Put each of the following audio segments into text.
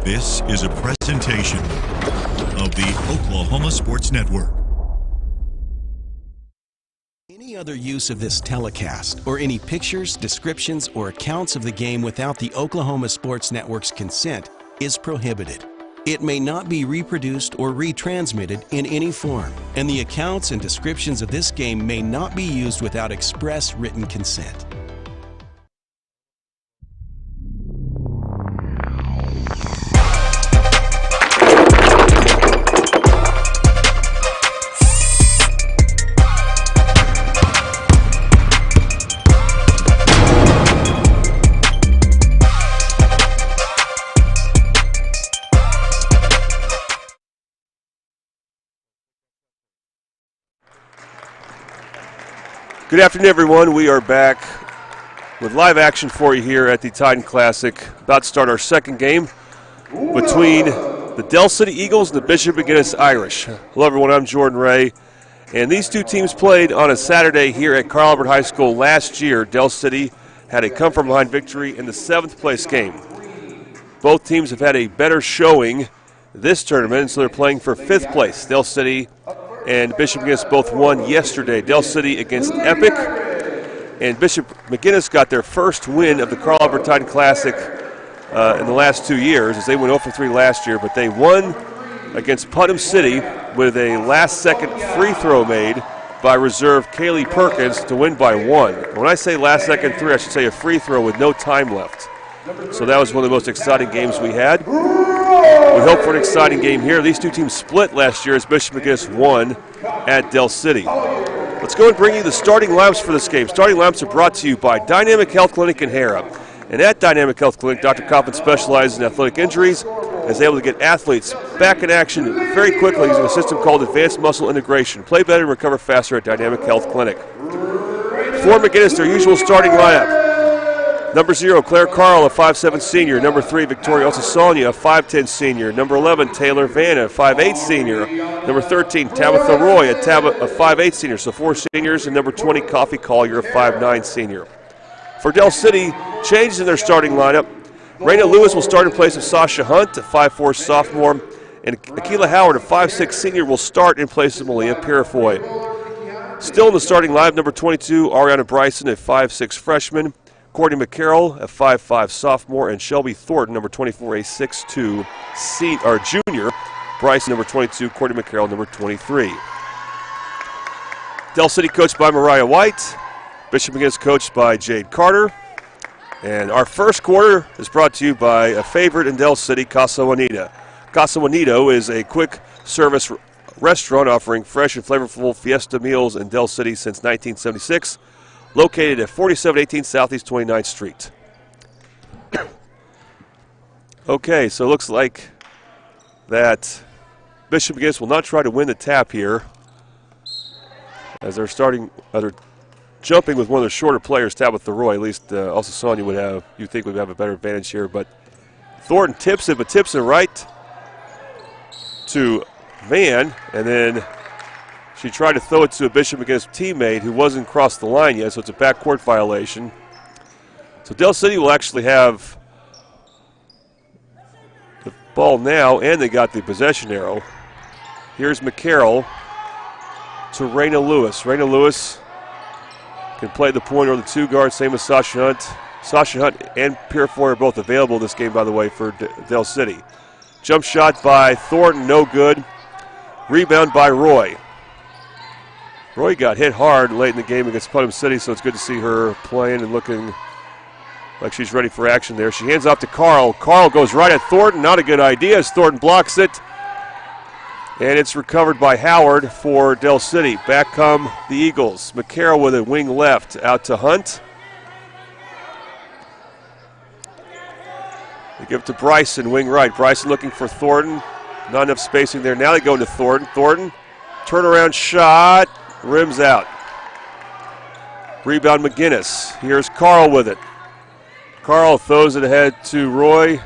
This is a presentation of the Oklahoma Sports Network. Any other use of this telecast or any pictures, descriptions, or accounts of the game without the Oklahoma Sports Network's consent is prohibited. It may not be reproduced or retransmitted in any form, and the accounts and descriptions of this game may not be used without express written consent. Good afternoon, everyone. We are back with live action for you here at the Titan Classic. About to start our second game between the Dell City Eagles and the Bishop McGuinness Irish. Hello, everyone. I'm Jordan Ray. And these two teams played on a Saturday here at Carl Albert High School last year. Dell City had a come-from-behind victory in the 7th-place game. Both teams have had a better showing this tournament, so they're playing for 5th place. Dell City and Bishop McGuinness both won yesterday. Dell City against Epic, and Bishop McGuinness got their first win of the Carl Albert Titan Classic in the last 2 years, as they went 0-for-3 last year, but they won against Putnam City with a last-second free throw made by reserve Kaylee Perkins to win by 1. When I say last-second three, I should say a free throw with no time left. So that was one of the most exciting games we had. We hope for an exciting game here. These two teams split last year as Bishop McGuinness won at Dell City. Let's go and bring you the starting lineups for this game. Starting lineups are brought to you by Dynamic Health Clinic in Harrah. And at Dynamic Health Clinic, Dr. Coffin specializes in athletic injuries and is able to get athletes back in action very quickly using a system called Advanced Muscle Integration. Play better and recover faster at Dynamic Health Clinic. For McGuinness, their usual starting lineup. Number 0, Claire Carl, a 5'7 senior. Number 3, Victoria Osasonia, a 5'10 senior. Number 11, Taylor Vanna, a 5'8 senior. Number 13, Tabitha Roy, a 5'8 senior. So 4 seniors. And number 20, Coffee Collier, a 5'9 senior. For Dell City, changes in their starting lineup. Raina Lewis will start in place of Sasha Hunt, a 5'4 sophomore. And Akila Howard, a 5'6 senior, will start in place of Malia Purifoy. Still in the starting lineup, number 22, Ariana Bryson, a 5'6 freshman. Courtney McCarroll, a 5'5 sophomore, and Shelby Thornton, number 24, a 6'2 junior. Bryson, number 22, Courtney McCarroll, number 23. Dell City coached by Mariah White. Bishop McGuinness coached by Jade Carter. And our first quarter is brought to you by a favorite in Dell City, Casa Juanita. Casa Juanito is a quick service restaurant offering fresh and flavorful fiesta meals in Dell City since 1976. Located at 4718 Southeast 29th Street. Okay, so it looks like that Bishop McGuinness will not try to win the tap here, as they're jumping with one of the shorter players, Tabitha Roy. At least also Sonia would have a better advantage here. But Thornton tips it right to Van, and then she tried to throw it to a Bishop McGuinness teammate who wasn't crossed the line yet, so it's a backcourt violation. So Dell City will actually have the ball now, and they got the possession arrow. Here's McCarroll to Raina Lewis. Raina Lewis can play the point or the 2 guard, same as Sasha Hunt. Sasha Hunt and Purifoy are both available in this game, by the way, for Dell City. Jump shot by Thornton, no good. Rebound by Roy. Roy got hit hard late in the game against Putnam City, so it's good to see her playing and looking like she's ready for action there. She hands off to Carl. Carl goes right at Thornton. Not a good idea as Thornton blocks it. And it's recovered by Howard for Dell City. Back come the Eagles. McCarroll with a wing left out to Hunt. They give it to Bryson, wing right. Bryson looking for Thornton. Not enough spacing there. Now they go into Thornton. Thornton, turnaround shot. Rims out. Rebound McGuinness. Here's Carl with it. Carl throws it ahead to Roy.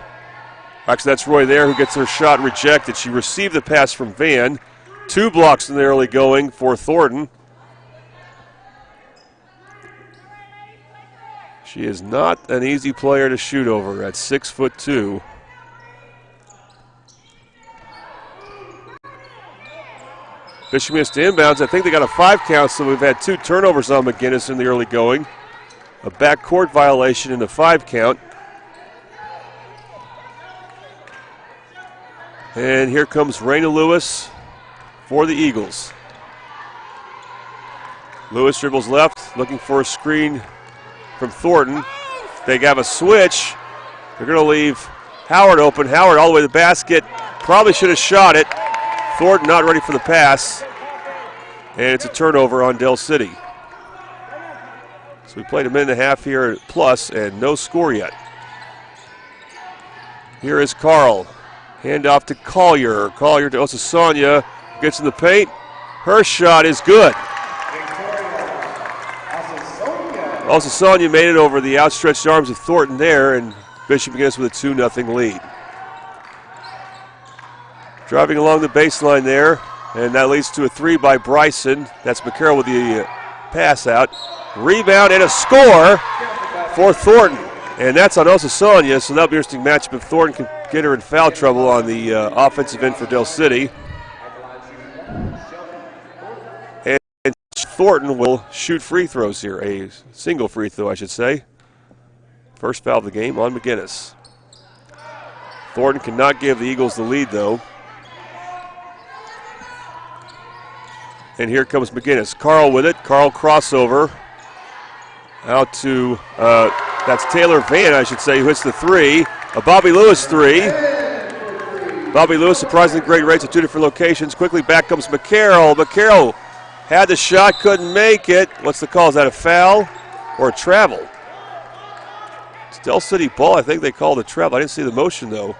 Actually, that's Roy there who gets her shot rejected. She received the pass from Van. 2 blocks in the early going for Thornton. She is not an easy player to shoot over at 6'2". Bishop McGuinness to inbounds. I think they got a 5 count, so we've had 2 turnovers on McGuinness in the early going. A backcourt violation and a 5 count. And here comes Raina Lewis for the Eagles. Lewis dribbles left, looking for a screen from Thornton. They have a switch. They're going to leave Howard open. Howard all the way to the basket. Probably should have shot it. Thornton not ready for the pass. And it's a turnover on Del City. So we played a minute and a half here at plus and no score yet. Here is Carl. Hand off to Collier. Collier to Osasanya. Gets in the paint. Her shot is good. Osasanya made it over the outstretched arms of Thornton there, and Bishop McGuinness with a 2-0 lead. Driving along the baseline there, and that leads to a 3 by Bryson. That's McCarroll with the pass out. Rebound and a score for Thornton. And that's on Osasanya, so that'll be an interesting matchup if Thornton can get her in foul trouble on the offensive end for Del City. And Thornton will shoot free throws here, a single free throw, I should say. First foul of the game on McGuinness. Thornton cannot give the Eagles the lead, though. And here comes McGuinness. Carl with it. Carl crossover. Out to, that's Taylor Van, I should say, who hits the 3. A Bobby Lewis 3. Bobby Lewis, surprisingly great rates at 2 different locations. Quickly back comes McCarroll. McCarroll had the shot, couldn't make it. What's the call? Is that a foul or a travel? It's Del City ball. I think they called a travel. I didn't see the motion, though.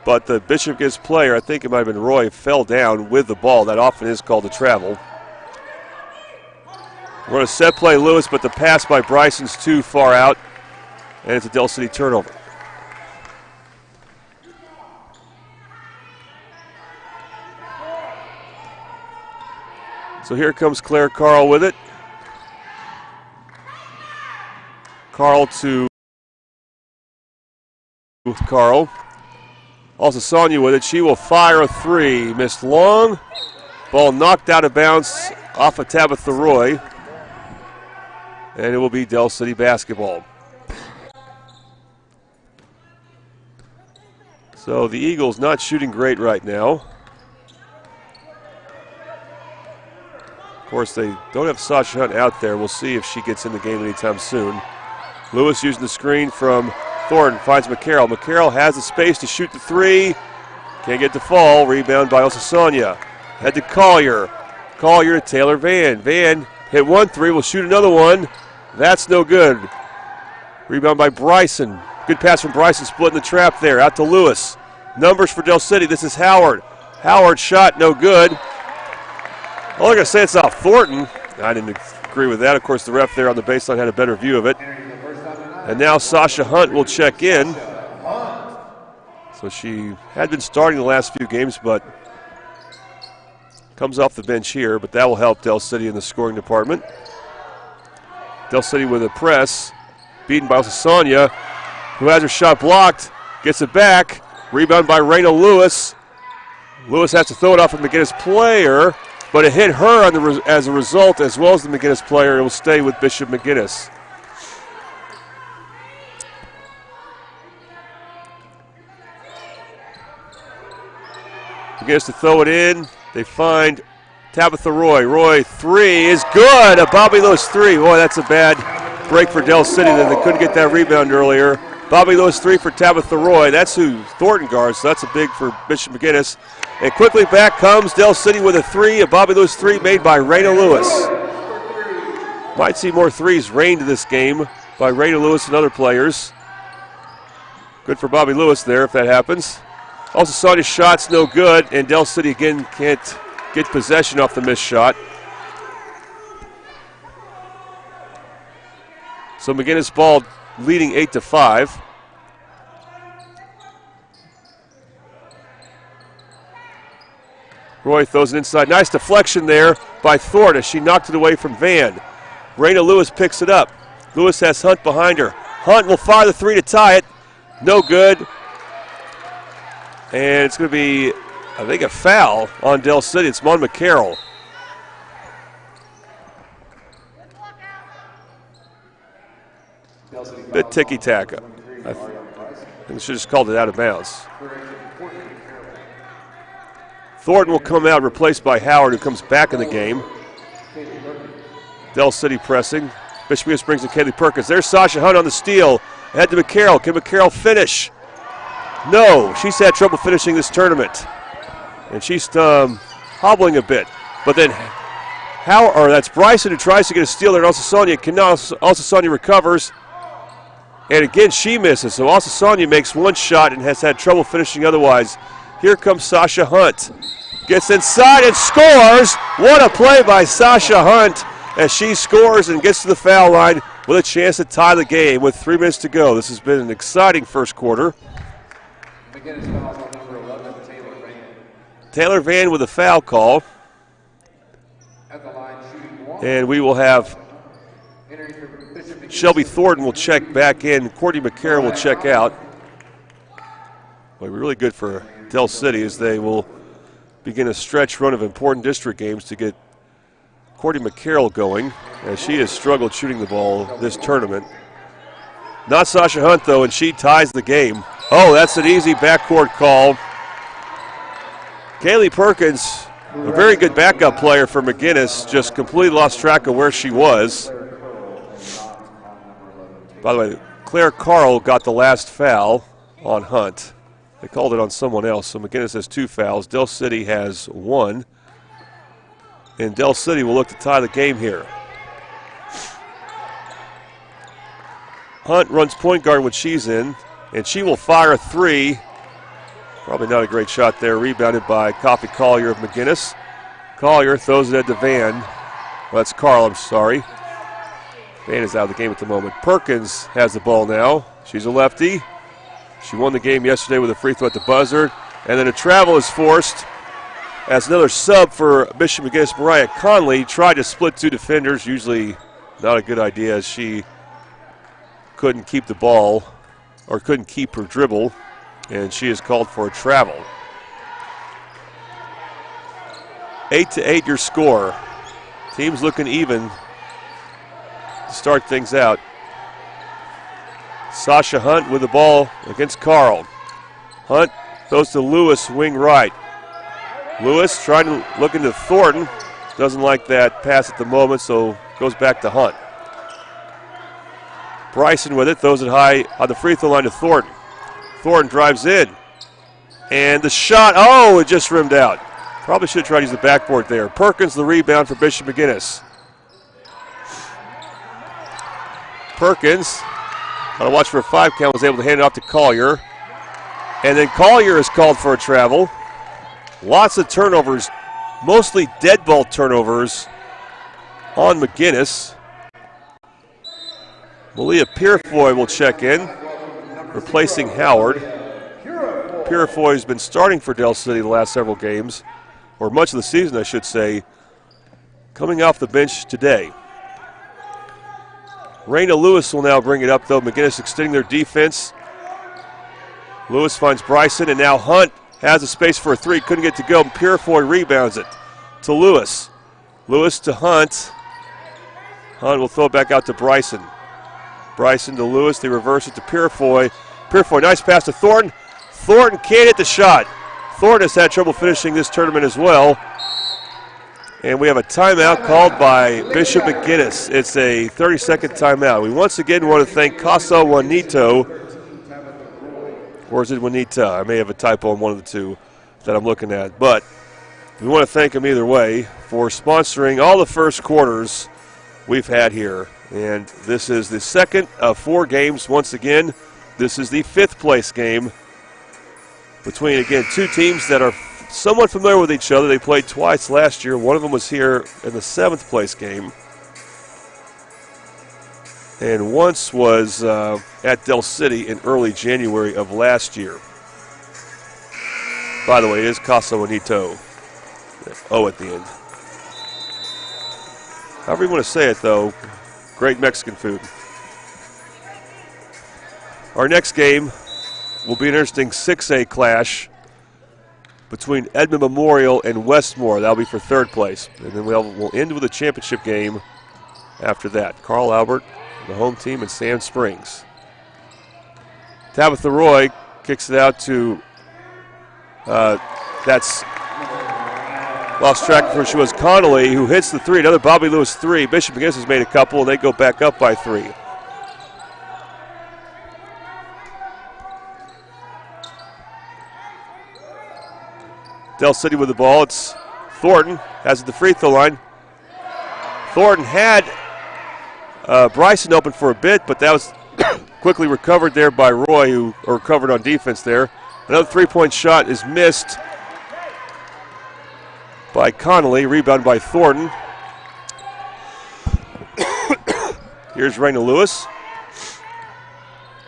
But the Bishop McGuinness player, I think it might have been Roy, fell down with the ball. That often is called a travel. We're on a set play, Lewis, but the pass by Bryson's too far out, and it's a Del City turnover. So here comes Claire Carl with it. Carl to Carl. Also Sonia with it. She will fire a 3. Missed long. Ball knocked out of bounds off of Tabitha Roy. And it will be Del City basketball. So the Eagles not shooting great right now. Of course, they don't have Sasha Hunt out there. We'll see if she gets in the game anytime soon. Lewis using the screen from Thornton, finds McCarroll. McCarroll has the space to shoot the 3. Can't get the fall. Rebound by Osasanya. Head to Collier. Collier to Taylor Van. Van hit 1 3, will shoot another one. That's no good. Rebound by Bryson. Good pass from Bryson, splitting the trap there. Out to Lewis. Numbers for Del City. This is Howard. Howard shot, no good. All I'm going to say, it's off Thornton. I didn't agree with that. Of course, the ref there on the baseline had a better view of it. And now Sasha Hunt will check in. So she had been starting the last few games, but comes off the bench here. But that will help Del City in the scoring department. Del City with a press, beaten by Osasanya, who has her shot blocked, gets it back. Rebound by Raina Lewis. Lewis has to throw it off of McGuinness player, but it hit her on as a result, as well as the McGuinness player. It will stay with Bishop McGuinness. McGuinness to throw it in. They find Tabitha Roy. Roy 3 is good. A Bobby Lewis 3. Boy, that's a bad break for Del City. That they couldn't get that rebound earlier. Bobby Lewis 3 for Tabitha Roy. That's who Thornton guards, so that's a big for Bishop McGuinness. And quickly back comes Del City with a 3. A Bobby Lewis 3 made by Raina Lewis. Might see more 3s rained this game by Raina Lewis and other players. Good for Bobby Lewis there if that happens. Also, Sonia's shot's no good, and Del City again can't get possession off the missed shot. So McGuinness ball leading 8-5. Roy throws it inside. Nice deflection there by Thornton as she knocked it away from Van. Raina Lewis picks it up. Lewis has Hunt behind her. Hunt will fire the 3 to tie it. No good. And it's going to be I think, a foul on Del City. It's Mon McCarroll. Bit ticky-tack. I think they should have just called it out of bounds. Thornton will come out, replaced by Howard, who comes back in the game. Del City pressing. Bishop McGuinness brings in Kaylee Perkins. There's Sasha Hunt on the steal. Ahead to McCarroll. Can McCarroll finish? No. She's had trouble finishing this tournament. And she's hobbling a bit. But then that's Bryson who tries to get a steal there. And Sonia recovers. And again, she misses. So Sonia makes one shot and has had trouble finishing otherwise. Here comes Sasha Hunt. Gets inside and scores. What a play by Sasha Hunt as she scores and gets to the foul line with a chance to tie the game with 3 minutes to go. This has been an exciting first quarter. McGuinness fouls on number 11, Taylor Van. Taylor Van with a foul call. At the line, and we will have Shelby Thornton will check back in. Courtney McCarroll will check out. Well, really good for Del City as they will begin a stretch run of important district games to get Courtney McCarroll going, as she has struggled shooting the ball this tournament. Not Sasha Hunt, though, and she ties the game. Oh, that's an easy backcourt call. Kaylee Perkins, a very good backup player for McGuinness, just completely lost track of where she was. By the way, Claire Carl got the last foul on Hunt. They called it on someone else, so McGuinness has 2 fouls. Del City has 1. And Del City will look to tie the game here. Hunt runs point guard when she's in, and she will fire a 3. Probably not a great shot there. Rebounded by Coffee Collier of McGuinness. Collier throws it at Van. Well, that's Carl, I'm sorry. Van is out of the game at the moment. Perkins has the ball now. She's a lefty. She won the game yesterday with a free throw at the buzzer. And then a travel is forced as another sub for Bishop McGuinness. Mariah Conley tried to split 2 defenders. Usually not a good idea as she couldn't keep the ball or couldn't keep her dribble. And she is called for a travel. 8-8 your score. Teams looking even to start things out. Sasha Hunt with the ball against Carl. Hunt goes to Lewis, wing right. Lewis trying to look into Thornton. Doesn't like that pass at the moment, so goes back to Hunt. Bryson with it, throws it high on the free throw line to Thornton. Thornton drives in. And the shot, it just rimmed out. Probably should have tried to use the backboard there. Perkins the rebound for Bishop McGuinness. Perkins, on a watch for a 5 count, was able to hand it off to Collier. And then Collier is called for a travel. Lots of turnovers, mostly dead ball turnovers on McGuinness. Malia Purefoy will check in, replacing Howard. Purefoy has been starting for Del City the last several games, or much of the season, I should say, coming off the bench today. Raina Lewis will now bring it up, though. McGuinness extending their defense. Lewis finds Bryson, and now Hunt has a space for a 3. Couldn't get to go. Purefoy rebounds it to Lewis. Lewis to Hunt. Hunt will throw it back out to Bryson. Bryson to Lewis. They reverse it to Purefoy. Purefoy, nice pass to Thornton. Thornton can't hit the shot. Thornton has had trouble finishing this tournament as well. And we have a timeout called by Bishop McGuinness. It's a 30-second timeout. We once again want to thank Casa Juanito. Or is it Juanita? I may have a typo on one of the two that I'm looking at. But we want to thank them either way for sponsoring all the first quarters we've had here. And this is the second of 4 games once again. This is the 5th place game between, again, 2 teams that are somewhat familiar with each other. They played twice last year. One of them was here in the 7th place game. And once was at Del City in early January of last year. By the way, it is Casa Juanito. O at the end. However you want to say it, though, great Mexican food. Our next game will be an interesting 6A clash between Edmond Memorial and Westmore. That'll be for third place. And then we'll end with a championship game after that. Carl Albert, the home team, and Sand Springs. Tabitha Roy kicks it out to, that's, lost track of where she was, Connolly, who hits the three. Another Bobby Lewis three. Bishop McGuinness has made a couple, and they go back up by 3. Del City with the ball. It's Thornton, has it at the free throw line. Thornton had Bryson open for a bit, but that was quickly recovered there by Roy, who recovered on defense there. Another three-point shot is missed by Connolly, rebound by Thornton. Here's Raina Lewis.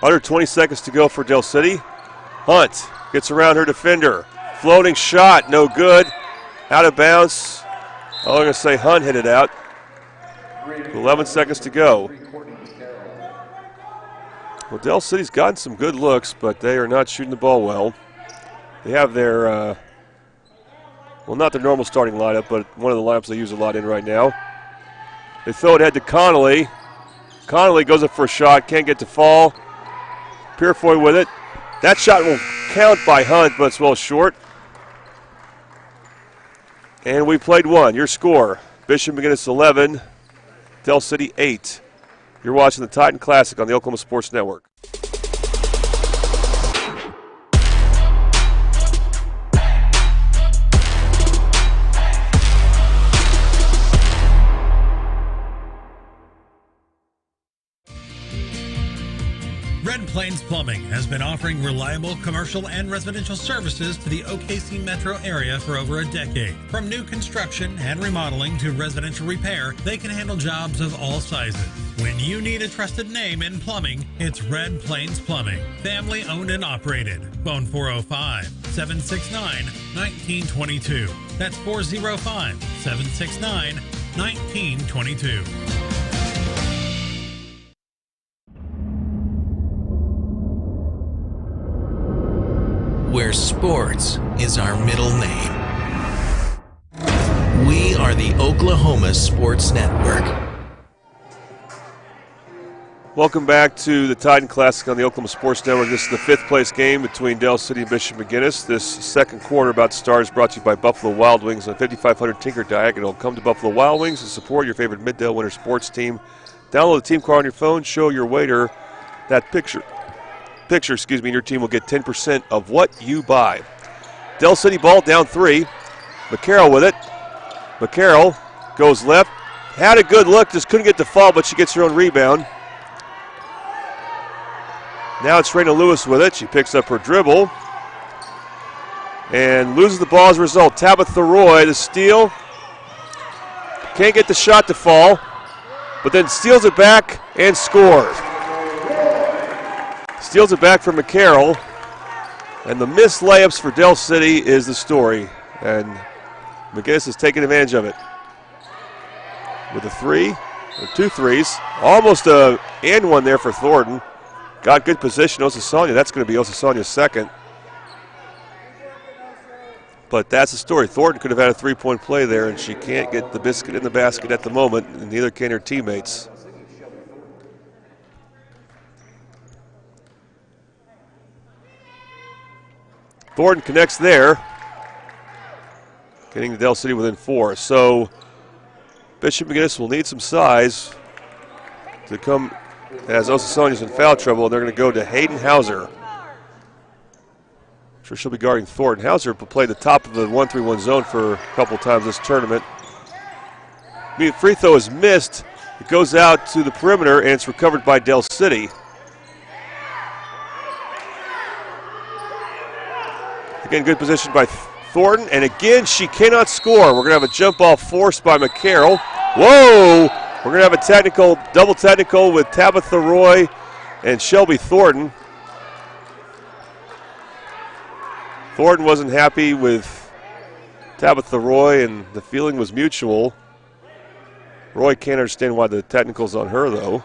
Under 20 seconds to go for Del City. Hunt gets around her defender. Floating shot, no good. Out of bounds. I'm going to say Hunt hit it out. 11 seconds to go. Well, Del City's gotten some good looks, but they are not shooting the ball well. They have their, well, not their normal starting lineup, but one of the lineups they use a lot in right now. They throw it ahead to Connolly. Connolly goes up for a shot, can't get to fall. Purefoy with it. That shot will count by Hunt, but it's well short. And we played one. Your score, Bishop McGuinness 11, Del City 8. You're watching the Titan Classic on the Oklahoma Sports Network. Red Plains Plumbing has been offering reliable commercial and residential services to the OKC metro area for over a decade. From new construction and remodeling to residential repair, they can handle jobs of all sizes. When you need a trusted name in plumbing, it's Red Plains Plumbing. Family owned and operated. Phone 405-769-1922. That's 405-769-1922. Where sports is our middle name. We are the Oklahoma Sports Network. Welcome back to the Titan Classic on the Oklahoma Sports Network. This is the 5th place game between Del City and Bishop McGuinness. This second quarter about to start is brought to you by Buffalo Wild Wings on 5500 Tinker Diagonal. Come to Buffalo Wild Wings and support your favorite Middale winter sports team. Download the team card on your phone. Show your waiter that picture, and your team will get 10% of what you buy. Del City ball down 3. McCarroll with it. McCarroll goes left. Had a good look, just couldn't get the fall, but she gets her own rebound. Now it's Raina Lewis with it. She picks up her dribble and loses the ball as a result. Tabitha Roy, the steal. Can't get the shot to fall, but then steals it back and scores. Steals it back from McCarroll, and the missed layups for Del City is the story, and McGuinness is taking advantage of it. With a 3, or 2 threes, almost a and one there for Thornton. Got good position, Osasanya, that's going to be Osasanya's second. But that's the story. Thornton could have had a 3-point play there, and she can't get the biscuit in the basket at the moment, and neither can her teammates. Thornton connects there, getting the Del City within 4. So Bishop McGuinness will need some size to come as Osasanya's in foul trouble, and they're going to go to Hayden Hauser. I'm sure she'll be guarding Thornton. Hauser played the top of the 1-3-1 zone for a couple times this tournament. The free throw is missed. It goes out to the perimeter, and it's recovered by Del City. Again, good position by Thornton, and again, she cannot score. We're going to have a jump ball forced by McCarroll. Whoa! We're going to have a technical, double technical with Tabitha Roy and Shelby Thornton. Thornton wasn't happy with Tabitha Roy, and the feeling was mutual. Roy can't understand why the technical's on her, though.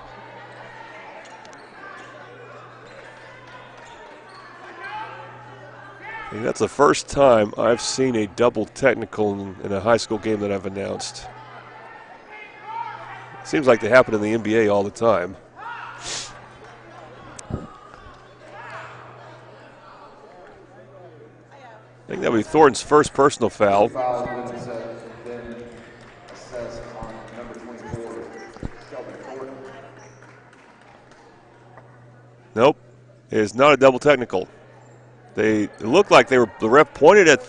I think that's the first time I've seen a double technical in a high school game that I've announced. Seems like they happen in the NBA all the time. I think that would be Thornton's first personal foul. Nope, it is not a double technical. It looked like the ref pointed at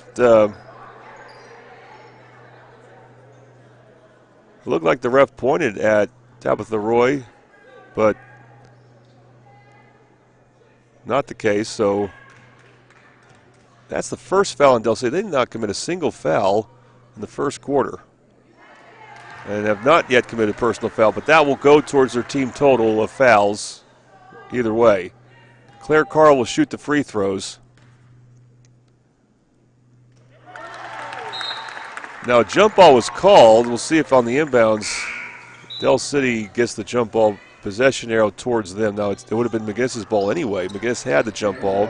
Tabitha Roy, but not the case. So that's the first foul in Del City. They did not commit a single foul in the first quarter and have not yet committed a personal foul, but that will go towards their team total of fouls either way. Claire Carl will shoot the free throws. Now, a jump ball was called. We'll see if on the inbounds, Del City gets the jump ball possession arrow towards them. Now, it would have been McGuinness's ball anyway. McGuinness had the jump ball.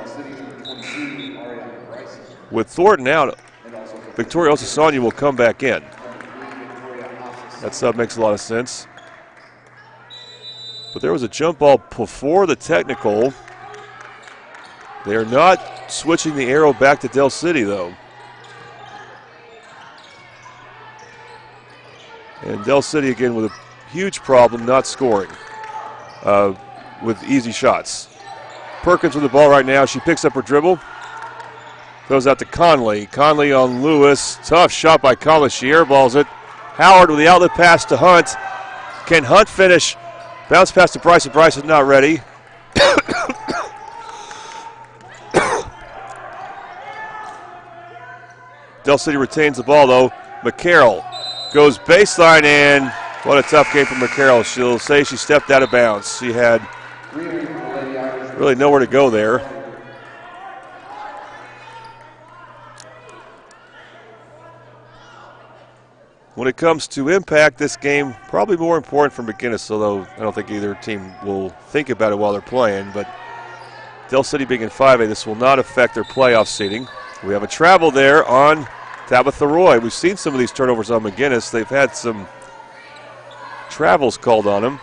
With Thornton out, Victoria Osasanya will come back in. That sub makes a lot of sense. But there was a jump ball before the technical. They are not switching the arrow back to Del City, though. And Del City again with a huge problem not scoring with easy shots. Perkins with the ball right now. She picks up her dribble. Goes out to Conley. Conley on Lewis. Tough shot by Conley. She airballs it. Howard with the outlet pass to Hunt. Can Hunt finish? Bounce pass to Bryson. Bryson not ready. Del City retains the ball though. McCarroll goes baseline, and what a tough game for McCarroll. She'll say she stepped out of bounds. She had really nowhere to go there. When it comes to impact, this game probably more important for McGuinness, although I don't think either team will think about it while they're playing. But Del City being in 5A, this will not affect their playoff seeding. We have a travel there on Tabitha Roy. We've seen some of these turnovers on McGuinness. They've had some travels called on them.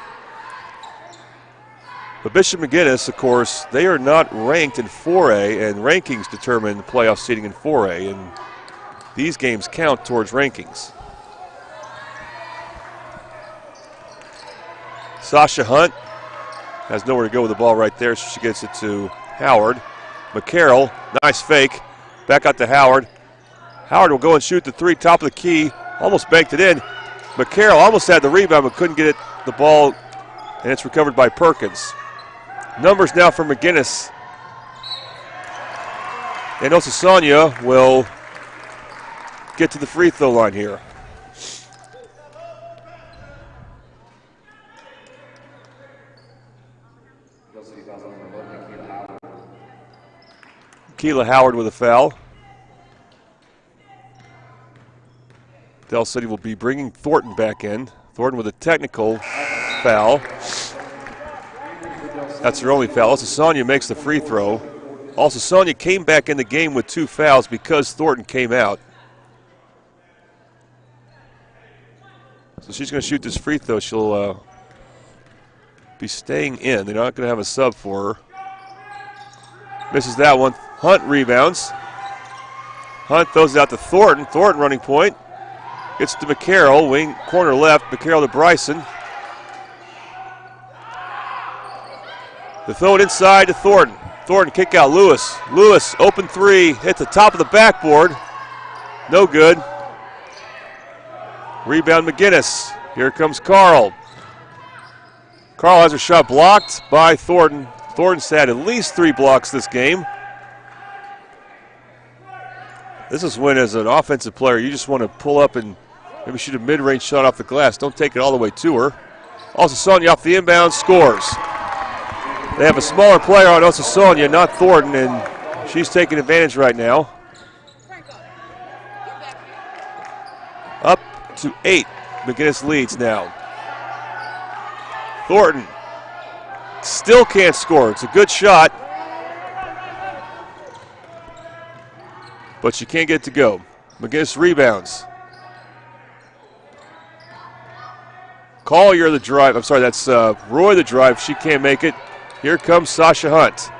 But Bishop McGuinness, of course, they are not ranked in 4A, and rankings determine the playoff seeding in 4A, and these games count towards rankings. Sasha Hunt has nowhere to go with the ball right there, so she gets it to Howard. McCarroll, nice fake. Back out to Howard. Howard will go and shoot the three, top of the key. Almost banked it in. McCarroll almost had the rebound, but couldn't get the ball, and it's recovered by Perkins. Numbers now for McGuinness. And Osasanya will get to the free throw line here. Keela Howard with a foul. Del City will be bringing Thornton back in. Thornton with a technical foul. That's her only foul. Osasanya makes the free throw. Osasanya came back in the game with 2 fouls because Thornton came out. So she's going to shoot this free throw. She'll be staying in. They're not going to have a sub for her. Misses that one. Hunt rebounds. Hunt throws it out to Thornton. Thornton running point. Gets to McCarroll, wing corner left. McCarroll to Bryson. The throw it inside to Thornton. Thornton kick out Lewis. Lewis open three. Hit the top of the backboard. No good. Rebound McGuinness. Here comes Carl. Carl has her shot blocked by Thornton. Thornton's had at least 3 blocks this game. This is when, as an offensive player, you just want to pull up and maybe shoot a mid-range shot off the glass. Don't take it all the way to her. Osasanya off the inbound, scores. They have a smaller player on Osasanya, not Thornton, and she's taking advantage right now. Up to 8. McGuinness leads now. Thornton still can't score. It's a good shot. but she can't get it to go. McGuinness rebounds. Collier the drive. I'm sorry, that's Roy the drive. She can't make it. Here comes Sasha Hunt.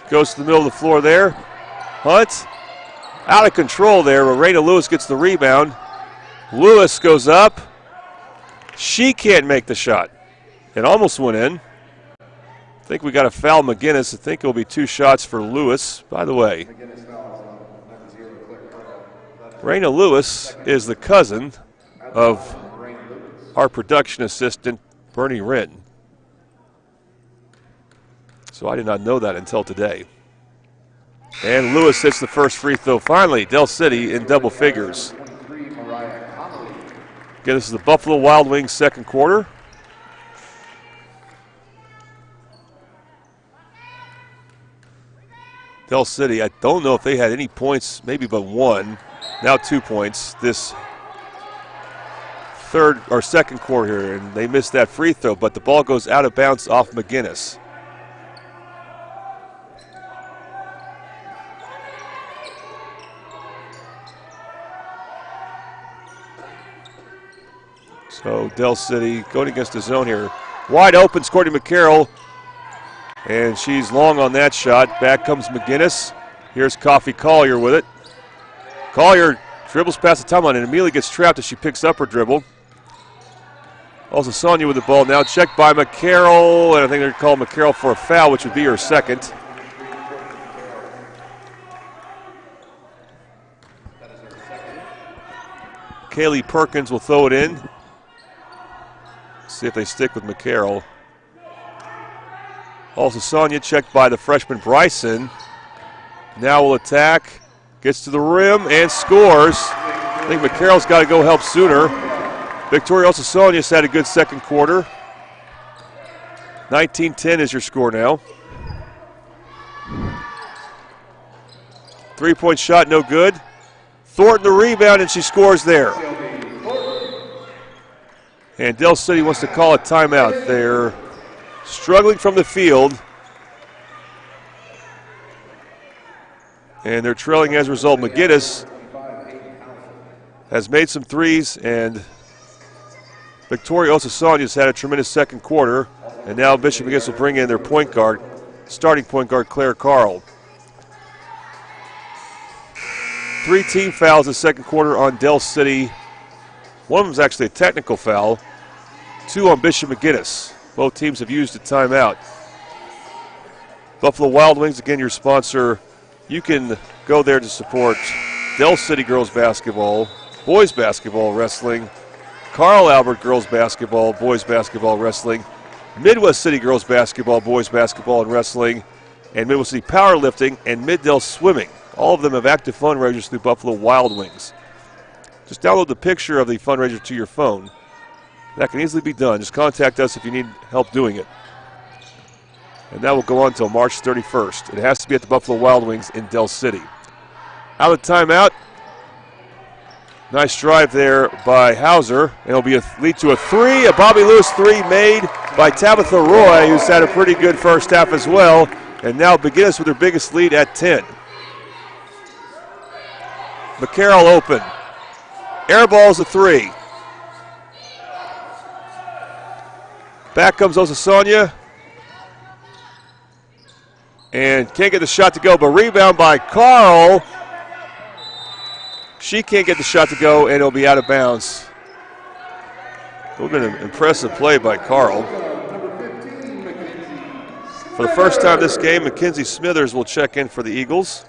Goes to the middle of the floor there. Hunt out of control there. Raina Lewis gets the rebound. Lewis goes up. She can't make the shot. It almost went in. I think we got to foul McGuinness. I think it will be 2 shots for Lewis. By the way, Raina Lewis is the cousin of our production assistant, Bernie Wren. So I did not know that until today. And Lewis hits the first free throw. Finally, Del City in double figures. Again, this is the Buffalo Wild Wings second quarter. Del City, I don't know if they had any points, maybe but 1. Now 2 points this third or second quarter here, and they missed that free throw, but the ball goes out of bounds off McGuinness. So Del City going against the zone here. Wide open, Courtney McCarroll. And she's long on that shot. Back comes McGuinness. Here's Coffee Collier with it. Collier dribbles past the timeline and immediately gets trapped as she picks up her dribble. Also Sonia with the ball now. Checked by McCarroll. And I think they're calling McCarroll for a foul, which would be her second. Kaylee Perkins will throw it in. See if they stick with McCarroll. Also Sonia checked by the freshman Bryson. Now will attack. Gets to the rim and scores. I think McCarroll's got to go help sooner. Victoria Osasonia's had a good second quarter. 19-10 is your score now. 3-point shot, no good. Thornton the rebound, and she scores there. And Del City wants to call a timeout. They're struggling from the field. And they're trailing as a result. McGuinness has made some threes, and Victoria Osasonia's had a tremendous second quarter. And now Bishop McGuinness will bring in their point guard, starting point guard Claire Carl. 3 team fouls in the second quarter on Del City. One of them is actually a technical foul. 2 on Bishop McGuinness. Both teams have used a timeout. Buffalo Wild Wings, again, your sponsor. You can go there to support Del City girls basketball, boys basketball, wrestling, Carl Albert girls basketball, boys basketball, wrestling, Midwest City girls basketball, boys basketball, and wrestling, and Midwest City powerlifting and Mid-Del swimming. All of them have active fundraisers through Buffalo Wild Wings. Just download the picture of the fundraiser to your phone. That can easily be done. Just contact us if you need help doing it. And that will go on until March 31st. It has to be at the Buffalo Wild Wings in Del City. Out of timeout. Nice drive there by Hauser. And it'll be a lead to a 3. A Bobby Lewis 3 made by Tabitha Roy, who's had a pretty good first half as well. And now McGuinness with her biggest lead at 10. McCarroll open. Air ball's a 3. Back comes Osasonia. And can't get the shot to go, but rebound by Carl. She can't get the shot to go, and it'll be out of bounds. It would have been an impressive play by Carl. For the first time this game, Mackenzie Smithers will check in for the Eagles.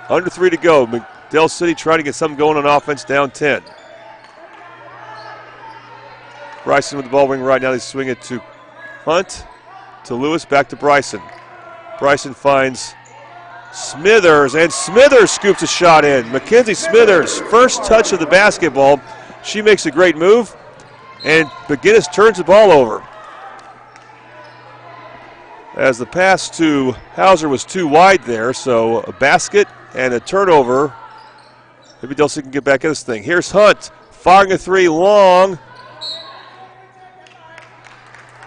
Under 3 to go. Del City trying to get something going on offense, down 10. Bryson with the ball wing right now. They swing it to Hunt, to Lewis, back to Bryson. Bryson finds Smithers, and Smithers scoops a shot in. Mackenzie Smithers, first touch of the basketball. She makes a great move, and McGuinness turns the ball over. As the pass to Hauser was too wide there, so a basket and a turnover. Maybe Del City can get back in this thing. Here's Hunt, firing a 3 long.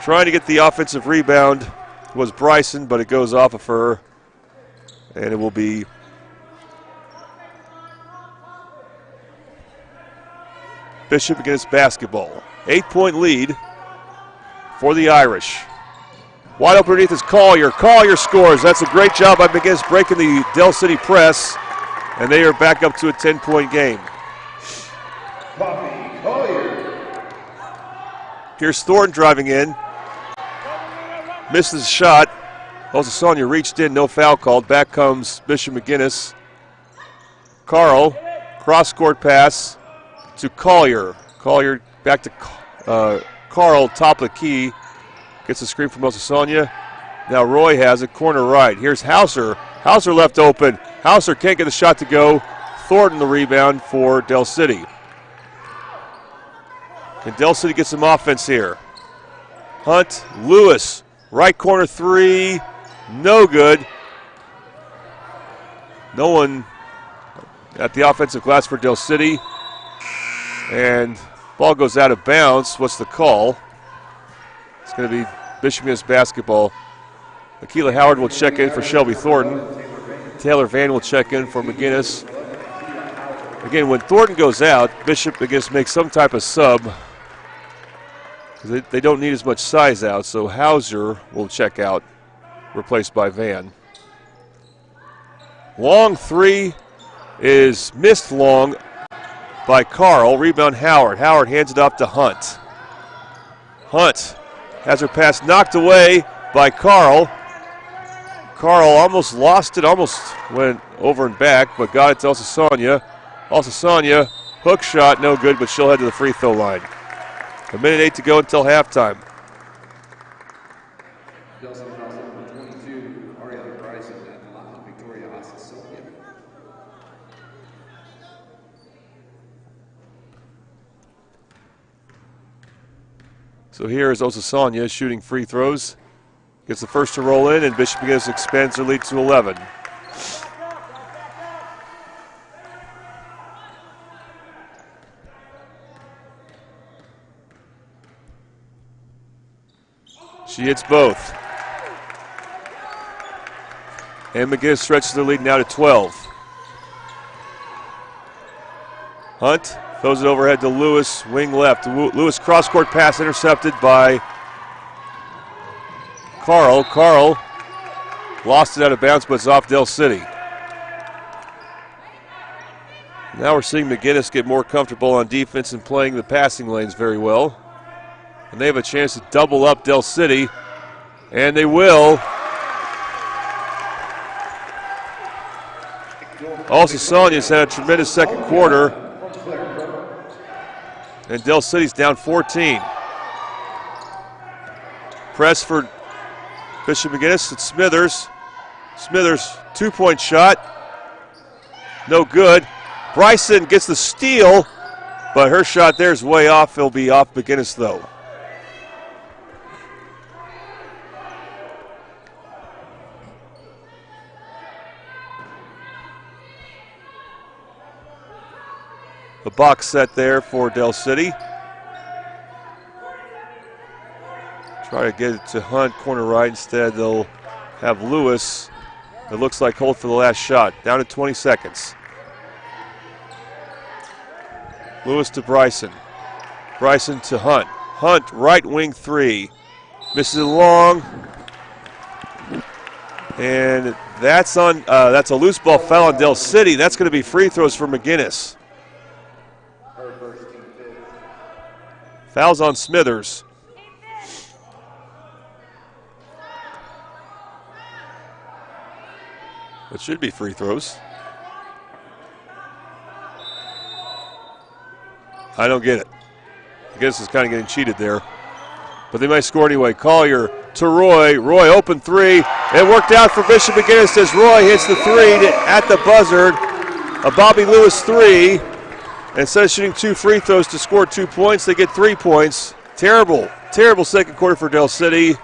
Trying to get the offensive rebound was Bryson, but it goes off of her, and it will be Bishop against basketball. 8-point lead for the Irish. Wide open underneath is Collier. Collier scores. That's a great job by McGuinness breaking the Del City press, and they are back up to a 10-point game. Here's Thornton driving in. Misses the shot. Osasuna reached in, no foul called. Back comes Bishop McGuinness. Carl, cross-court pass to Collier. Collier back to Carl, top of the key. Gets a screen from Osasuna. Now Roy has it, corner right. Here's Hauser. Hauser left open. Hauser can't get the shot to go. Thornton the rebound for Del City. Can Del City get some offense here? Hunt, Lewis, right corner three, no good. No one at the offensive glass for Del City. And ball goes out of bounds. What's the call? It's going to be Bishop against basketball. Akila Howard will check in for Shelby Thornton. Taylor Van will check in for McGuinness. Again, when Thornton goes out, Bishop against makes some type of sub. They don't need as much size out, so Hauser will check out, replaced by Van. Long three is missed long by Carl. Rebound Howard. Howard hands it off to Hunt. Hunt has her pass knocked away by Carl. Carl almost lost it, almost went over and back, but got it to Osasuna. Osasuna, hook shot, no good, but she'll head to the free throw line. 1:08 to go until halftime. So here is Osasuna shooting free throws. Gets the first to roll in, and Bishop McGuinness expands their lead to 11. She hits both. And McGuinness stretches their lead now to 12. Hunt throws it overhead to Lewis, wing left. Lewis cross-court pass intercepted by Carl. Carl lost it out of bounds, but it's off Del City. Now we're seeing McGuinness get more comfortable on defense and playing the passing lanes very well. And they have a chance to double up Del City, and they will. Osasuna's had a tremendous second quarter, and Del City's down 14. Press for Bishop McGuinness. It's Smithers. Smithers, two-point shot. No good. Bryson gets the steal, but her shot there is way off. It'll be off McGuinness, though. The box set there for Del City. Try to get it to Hunt, corner right. Instead, they'll have Lewis, it looks like, hold for the last shot. Down to 20 seconds. Lewis to Bryson. Bryson to Hunt. Hunt, right wing three. Misses it long. And that's a loose ball foul on Del City. That's going to be free throws for McGuinness. Fouls on Smithers. It should be free throws. I don't get it. I guess it's kind of getting cheated there. But they might score anyway. Collier to Roy. Roy open three. It worked out for Bishop McGuinness as Roy hits the three at the buzzer. A Bobby Lewis three. And instead of shooting two free throws to score 2 points, they get 3 points. Terrible, terrible second quarter for Del City.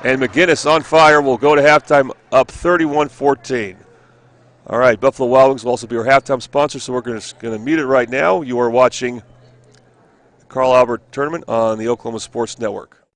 And McGuinness on fire will go to halftime up 31-14. All right, Buffalo Wild Wings will also be our halftime sponsor, so we're going to mute it right now. You are watching the Carl Albert Tournament on the Oklahoma Sports Network.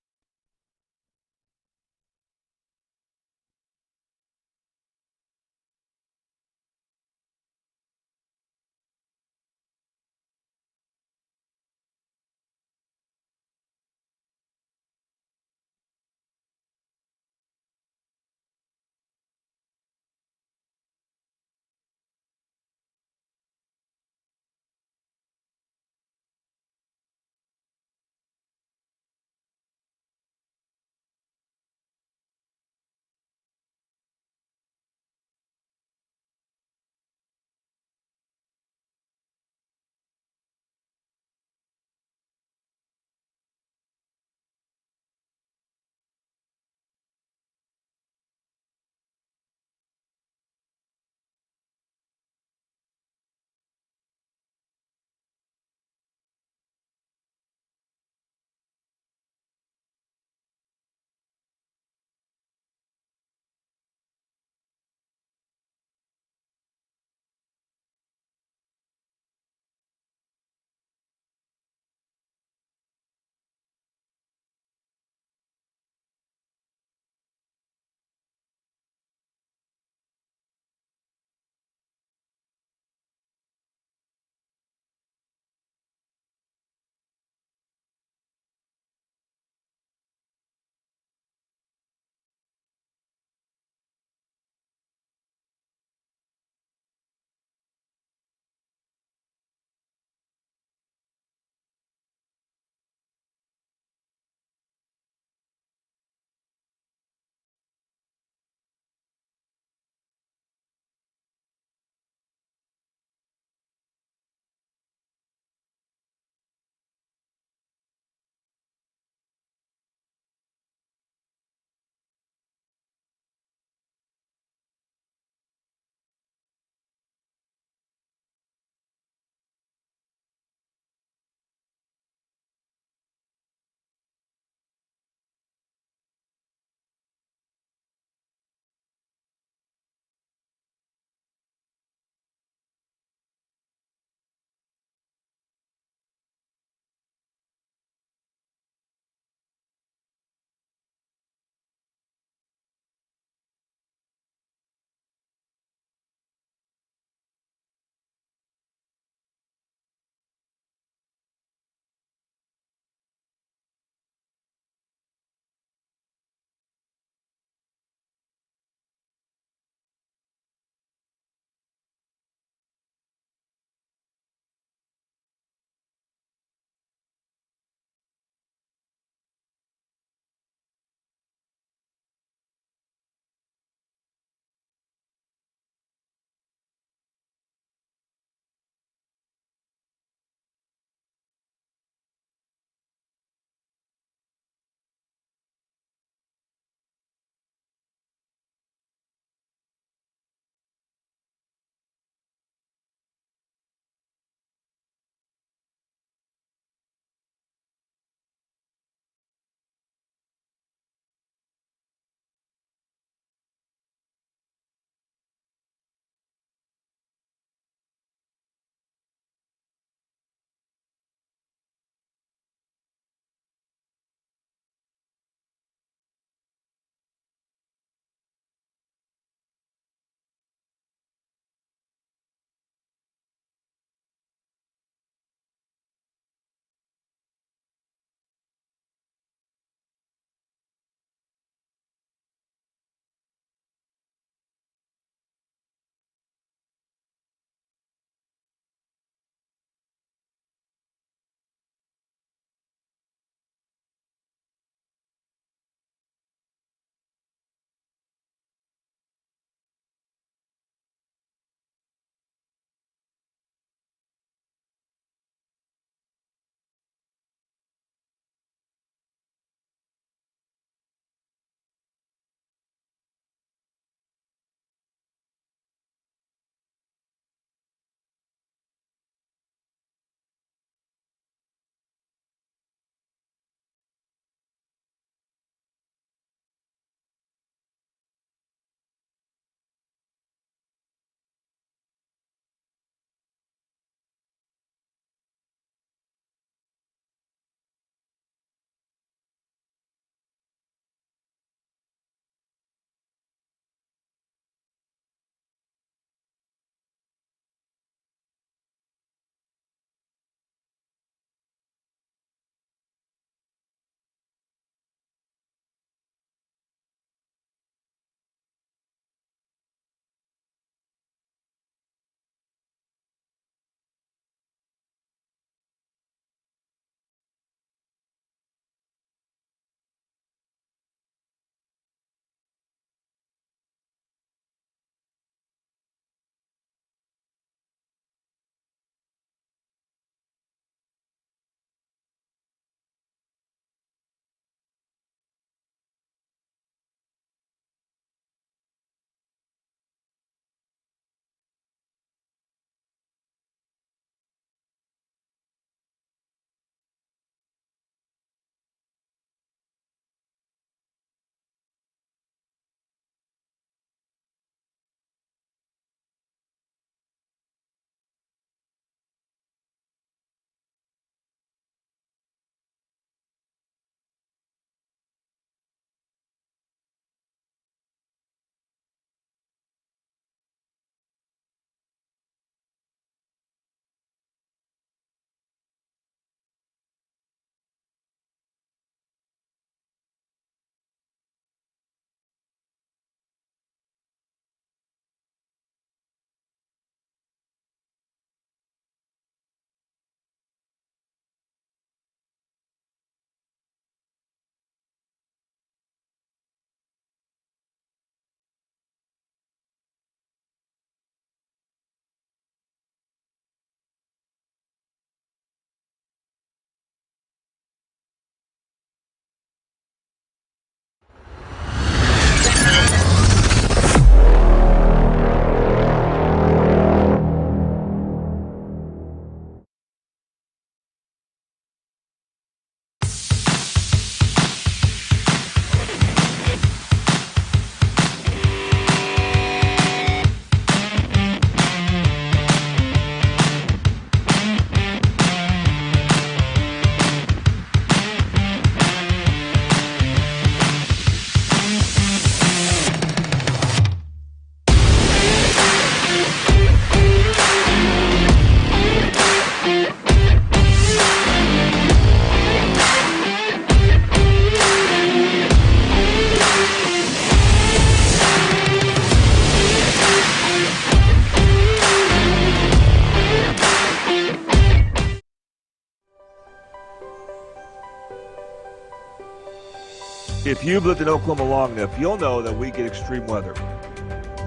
If you've lived in Oklahoma long enough, you'll know that we get extreme weather.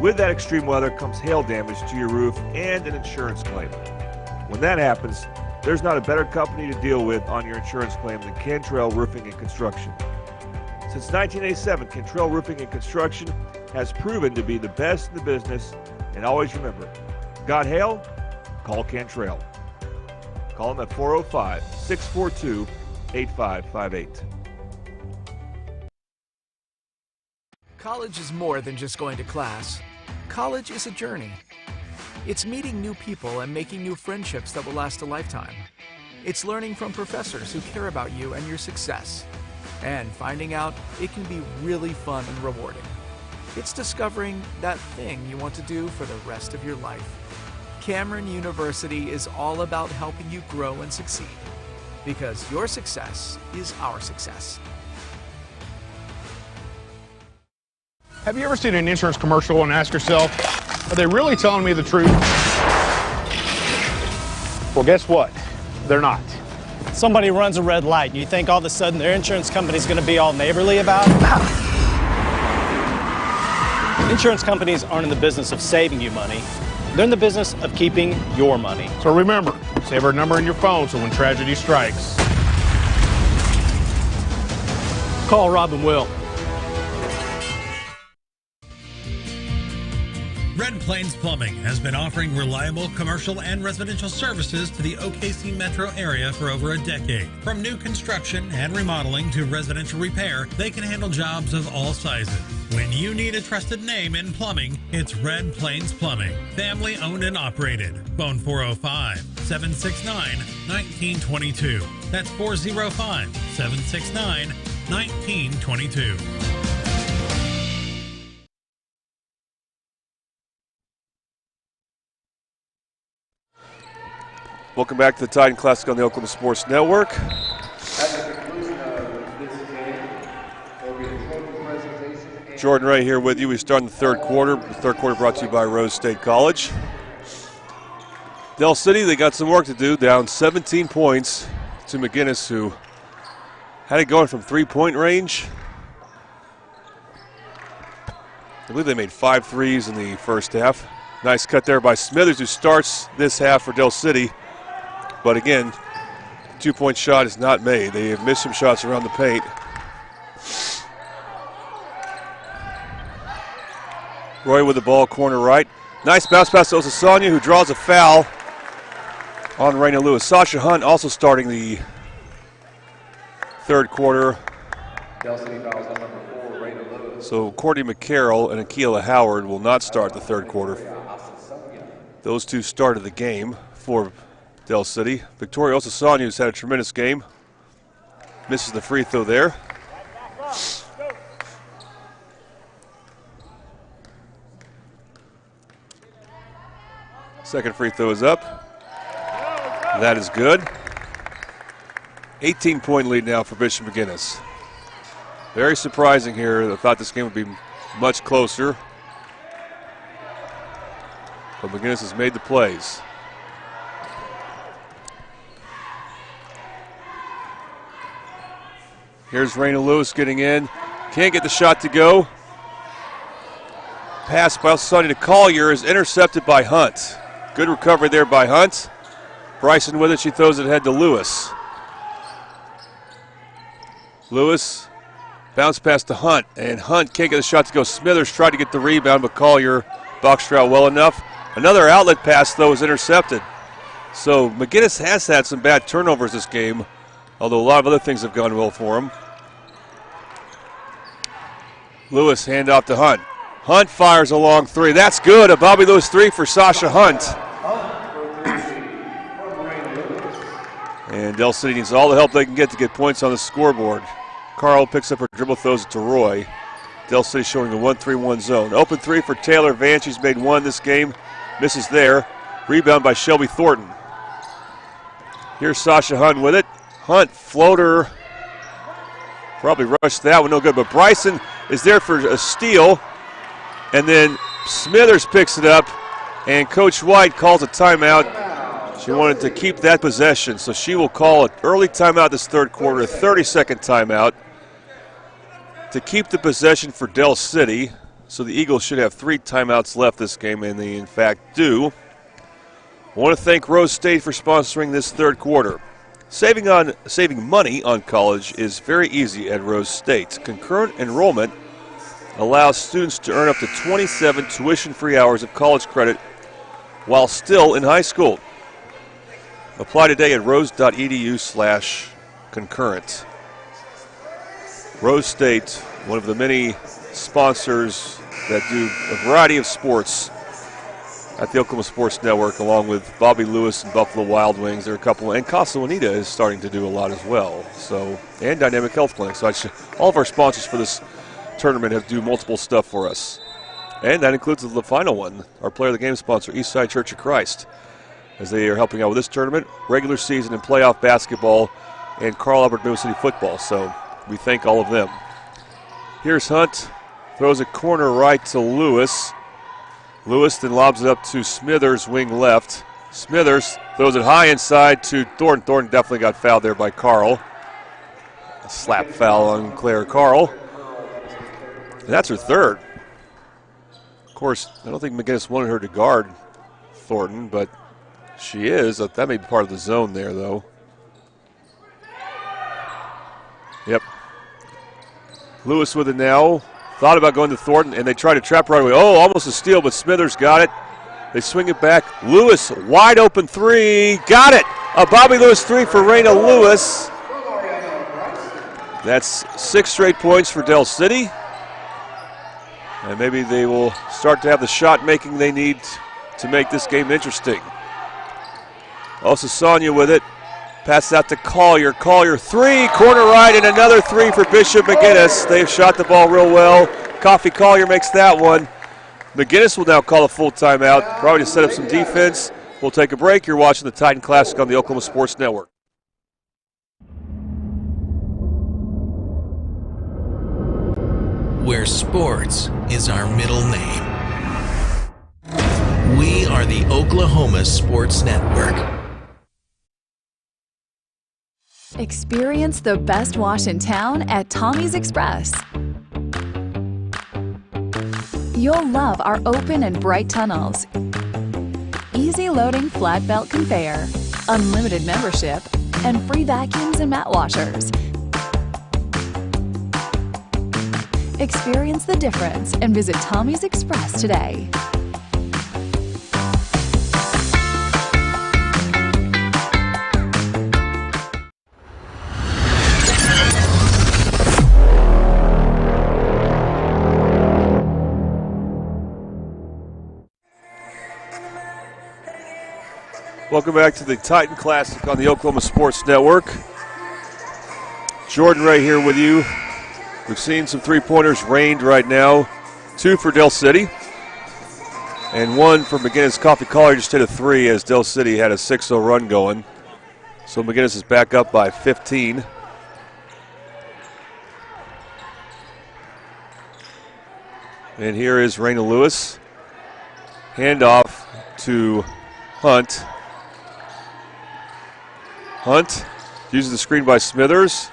With that extreme weather comes hail damage to your roof and an insurance claim. When that happens, there's not a better company to deal with on your insurance claim than Cantrell Roofing and Construction. Since 1987, Cantrell Roofing and Construction has proven to be the best in the business, and always remember, got hail? Call Cantrell. Call them at 405-642-8558. College is more than just going to class. College is a journey. It's meeting new people and making new friendships that will last a lifetime. It's learning from professors who care about you and your success. And finding out it can be really fun and rewarding. It's discovering that thing you want to do for the rest of your life. Cameron University is all about helping you grow and succeed. Because your success is our success. Have you ever seen an insurance commercial and asked yourself, are they really telling me the truth? Well, guess what? They're not. Somebody runs a red light and you think all of a sudden their insurance company's going to be all neighborly about it? Insurance companies aren't in the business of saving you money. They're in the business of keeping your money. So remember, save our number in your phone so when tragedy strikes, Call Rob and Will. Red Plains Plumbing has been offering reliable commercial and residential services to the OKC metro area for over a decade. From new construction and remodeling to residential repair, they can handle jobs of all sizes. When you need a trusted name in plumbing, it's Red Plains Plumbing. Family owned and operated. Phone 405-769-1922. That's 405-769-1922. Welcome back to the Titan Classic on the Oklahoma Sports Network. At the conclusion of this game, there will be a trophy presentation. Jordan Ray here with you. We start in the third quarter. The third quarter brought to you by Rose State College. Del City, they got some work to do, down 17 points to McGuinness, who had it going from three-point range. I believe they made 5 threes in the first half. Nice cut there by Smithers, who starts this half for Del City. But again, 2-point shot is not made. They have missed some shots around the paint. Roy with the ball, corner right. Nice bounce pass to Osasanya, who draws a foul on Raina Lewis. Sasha Hunt also starting the third quarter. Del City fouls on number 4, Raina Lewis. So Courtney McCarroll and Akilah Howard will not start the third quarter. Those two started the game for Del City. Victoria Osasanya, who's had a tremendous game, misses the free throw there. Second free throw is up. That is good. 18-point lead now for Bishop McGuinness. Very surprising here. I thought this game would be much closer. But McGuinness has made the plays. Here's Raina Lewis getting in. Can't get the shot to go. Pass by Osasanya to Collier is intercepted by Hunt. Good recovery there by Hunt. Bryson with it. She throws it ahead to Lewis. Lewis bounce pass to Hunt, and Hunt can't get the shot to go. Smithers tried to get the rebound, but Collier boxed her out well enough. Another outlet pass, though, is intercepted. So McGuinness has had some bad turnovers this game, although a lot of other things have gone well for him. Lewis handoff to Hunt. Hunt fires a long three. That's good. A Bobby Lewis three for Sasha Hunt. And Del City needs all the help they can get to get points on the scoreboard. Carl picks up her dribble, throws it to Roy. Del City showing the 1-3-1 zone. Open three for Taylor Vance. She's made one this game. Misses there. Rebound by Shelby Thornton. Here's Sasha Hunt with it. Hunt, floater. Probably rushed that one, no good. But Bryson is there for a steal. And then Smithers picks it up. And Coach White calls a timeout. She wanted to keep that possession, so she will call an early timeout this third quarter, a 30-second timeout. to keep the possession for Del City. So the Eagles should have 3 timeouts left this game, and they in fact do. I want to thank Rose State for sponsoring this third quarter. Saving money on college is very easy at Rose State. Concurrent enrollment allows students to earn up to 27 tuition-free hours of college credit while still in high school. Apply today at rose.edu/concurrent. Rose State, one of the many sponsors that do a variety of sports at the Oklahoma Sports Network, along with Bobby Lewis and Buffalo Wild Wings. There are a couple, and Casa Juanita is starting to do a lot as well. So, and Dynamic Health Clinic. So all of our sponsors for this tournament have do multiple stuff for us. And that includes the final one, our player of the game sponsor, Eastside Church of Christ, as they are helping out with this tournament, regular season and playoff basketball, and Carl Albert Middle City football. So we thank all of them. Here's Hunt, throws a corner right to Lewis. Lewis then lobs it up to Smithers, wing left. Smithers throws it high inside to Thornton. Thornton definitely got fouled there by Carl. A slap foul on Claire Carl. And that's her third. Of course, I don't think McGuinness wanted her to guard Thornton, but she is. That may be part of the zone there, though. Yep. Lewis with it now. Thought about going to Thornton, and they tried to trap right away. Oh, almost a steal, but Smithers got it. They swing it back. Lewis, wide open 3. Got it! A Bobby Lewis 3 for Raina Lewis. That's 6 straight points for Del City. And maybe they will start to have the shot making they need to make this game interesting. Also Sonia with it. Pass out to Collier. Collier 3, corner right, and another 3 for Bishop McGuinness. They've shot the ball real well. Coffee Collier makes that one. McGuinness will now call a full timeout, probably to set up some defense. We'll take a break. You're watching the Titan Classic on the Oklahoma Sports Network. Where sports is our middle name. We are the Oklahoma Sports Network. Experience the best wash in town at Tommy's Express. You'll love our open and bright tunnels, easy loading flat belt conveyor, unlimited membership, and free vacuums and mat washers. Experience the difference and visit Tommy's Express today. Welcome back to the Titan Classic on the Oklahoma Sports Network. Jordan Ray here with you. We've seen some three-pointers rained right now. 2 for Del City. And 1 for McGuinness. Coffee Collier just hit a 3 as Del City had a 6-0 run going. So McGuinness is back up by 15. And here is Raina Lewis. Handoff to Hunt. Hunt uses the screen by Smithers.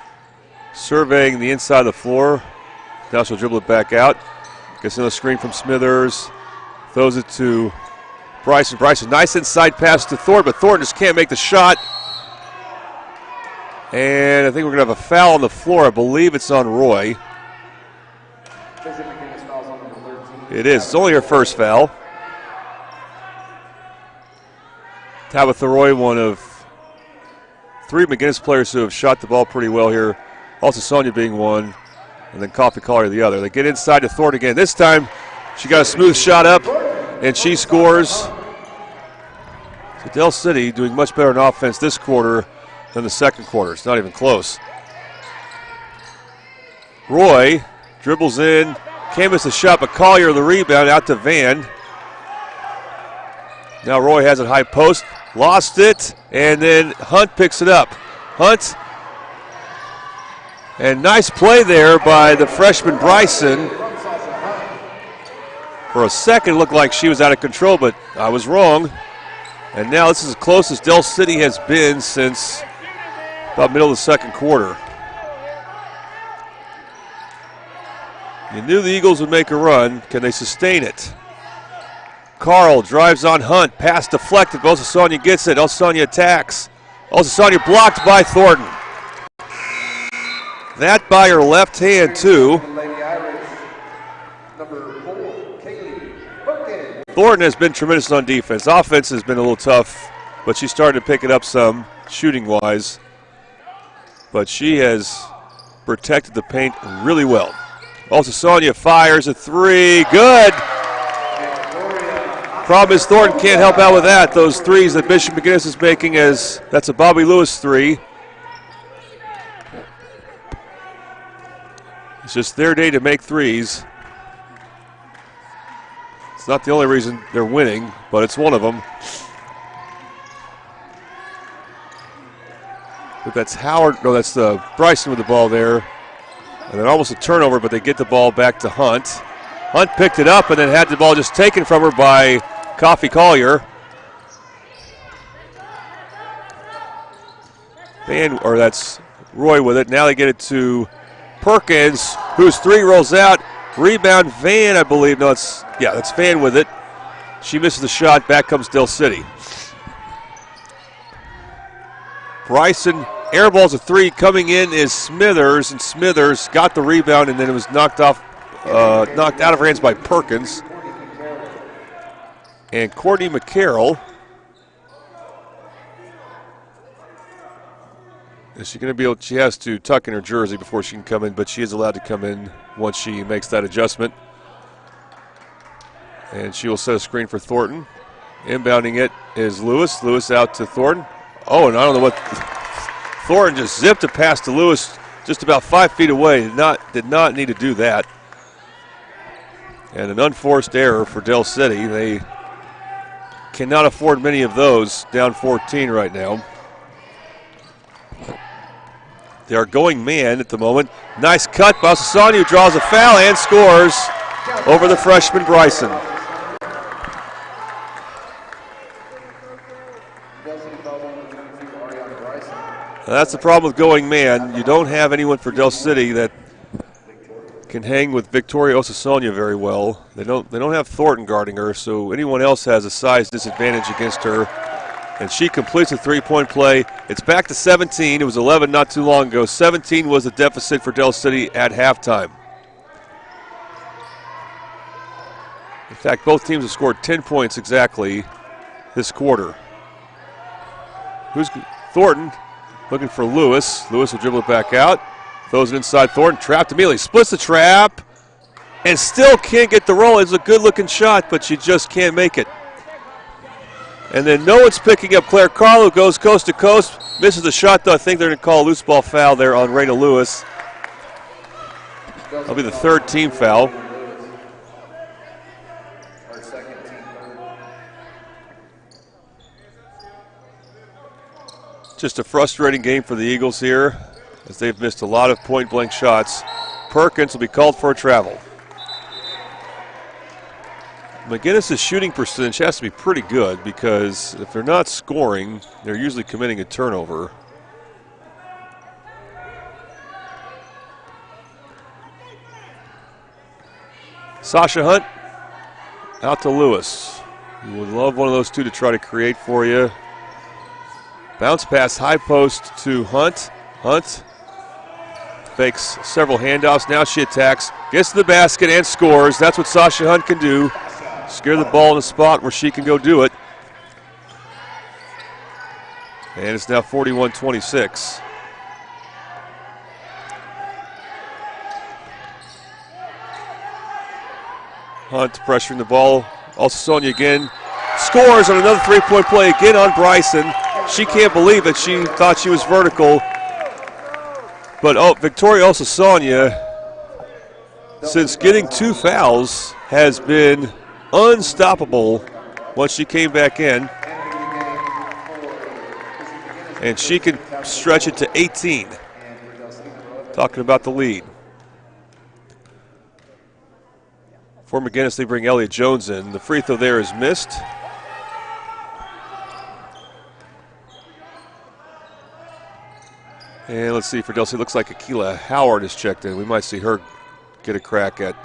Surveying the inside of the floor. Now she'll dribble it back out. Gets another screen from Smithers. Throws it to Bryson. Bryson, nice inside pass to Thornton, but Thornton just can't make the shot. And I think we're going to have a foul on the floor. I believe it's on Roy. It is. It's only her first foul. Tabitha Roy, one of 3 McGuinness players who have shot the ball pretty well here. Also Sonia being one, and then Coffee Collier the other. They get inside to Thornton again. This time she got a smooth shot up, and she scores. So Del City doing much better in offense this quarter than the second quarter. It's not even close. Roy dribbles in, can't miss the shot, but Collier the rebound out to Van. Now Roy has it high post, lost it, and then Hunt picks it up. Hunt, and nice play there by the freshman Bryson. For a second, it looked like she was out of control, but I was wrong. And now this is as close as Del City has been since about middle of the second quarter. You knew the Eagles would make a run. Can they sustain it? Carl drives on Hunt. Pass deflected. Osasanya gets it. Osasanya attacks. Osasanya blocked by Thornton. That by her left hand, too. Thornton has been tremendous on defense. Offense has been a little tough, but she's starting to pick it up some shooting-wise. But she has protected the paint really well. Osasanya fires a three. Good. Problem is Thornton can't help out with that. Those threes that Bishop McGuinness is making, as that's a Bobby Lewis three. It's just their day to make threes. It's not the only reason they're winning, but it's one of them. But that's Howard. No, that's Bryson with the ball there. And then almost a turnover, but they get the ball back to Hunt. Hunt picked it up and then had the ball just taken from her by Coffee Collier. That's Roy with it. Now they get it to Perkins, whose three rolls out. Rebound Van, I believe. No, that's Van with it. She misses the shot. Back comes Del City. Bryson airballs a three. Coming in is Smithers, and Smithers got the rebound, and then it was knocked out of her hands by Perkins. And Courtney McCarroll. Is she going to be able? She has to tuck in her jersey before she can come in, but she is allowed to come in once she makes that adjustment. And she will set a screen for Thornton. Inbounding it is Lewis. Lewis out to Thornton. Oh, and I don't know what. Thornton just zipped a pass to Lewis just about 5 feet away. Did not need to do that. And an unforced error for Del City. They cannot afford many of those, down 14 right now. They are going man at the moment. Nice cut. Osasanya draws a foul and scores over the freshman Bryson. That's the problem with going man. You don't have anyone for Del City that can hang with Victoria Osasanya very well. They don't have Thornton guarding her, so anyone else has a size disadvantage against her. And she completes a three-point play. It's back to 17. It was 11 not too long ago. 17 was the deficit for Del City at halftime. In fact, both teams have scored 10 points exactly this quarter. Thornton looking for Lewis. Lewis will dribble it back out. Throws it inside Thornton. Trapped immediately. Splits the trap. And still can't get the roll. It's a good-looking shot, but she just can't make it. And then no one's picking up Claire Carl, who goes coast to coast. Misses the shot, though. I think they're going to call a loose ball foul there on Raina Lewis. That'll be the third team foul. Just a frustrating game for the Eagles here, as they've missed a lot of point-blank shots. Perkins will be called for a travel. McGuinness' shooting percentage has to be pretty good, because if they're not scoring, they're usually committing a turnover. Sasha Hunt out to Lewis. You would love one of those two to try to create for you. Bounce pass, high post to Hunt. Hunt fakes several handoffs. Now she attacks, gets to the basket and scores. That's what Sasha Hunt can do. Scare the ball in a spot where she can go do it. And it's now 41-26. Hunt pressuring the ball. Also Sonia again. Scores on another three-point play again on Bryson. She can't believe it. She thought she was vertical. But Victoria Osasanya, since getting 2 fouls, has been unstoppable once she came back in. And she can stretch it to 18. Talking about the lead. For McGuinness, they bring Elliott Jones in. The free throw there is missed. And let's see, for Del City, looks like Akila Howard is checked in. We might see her get a crack at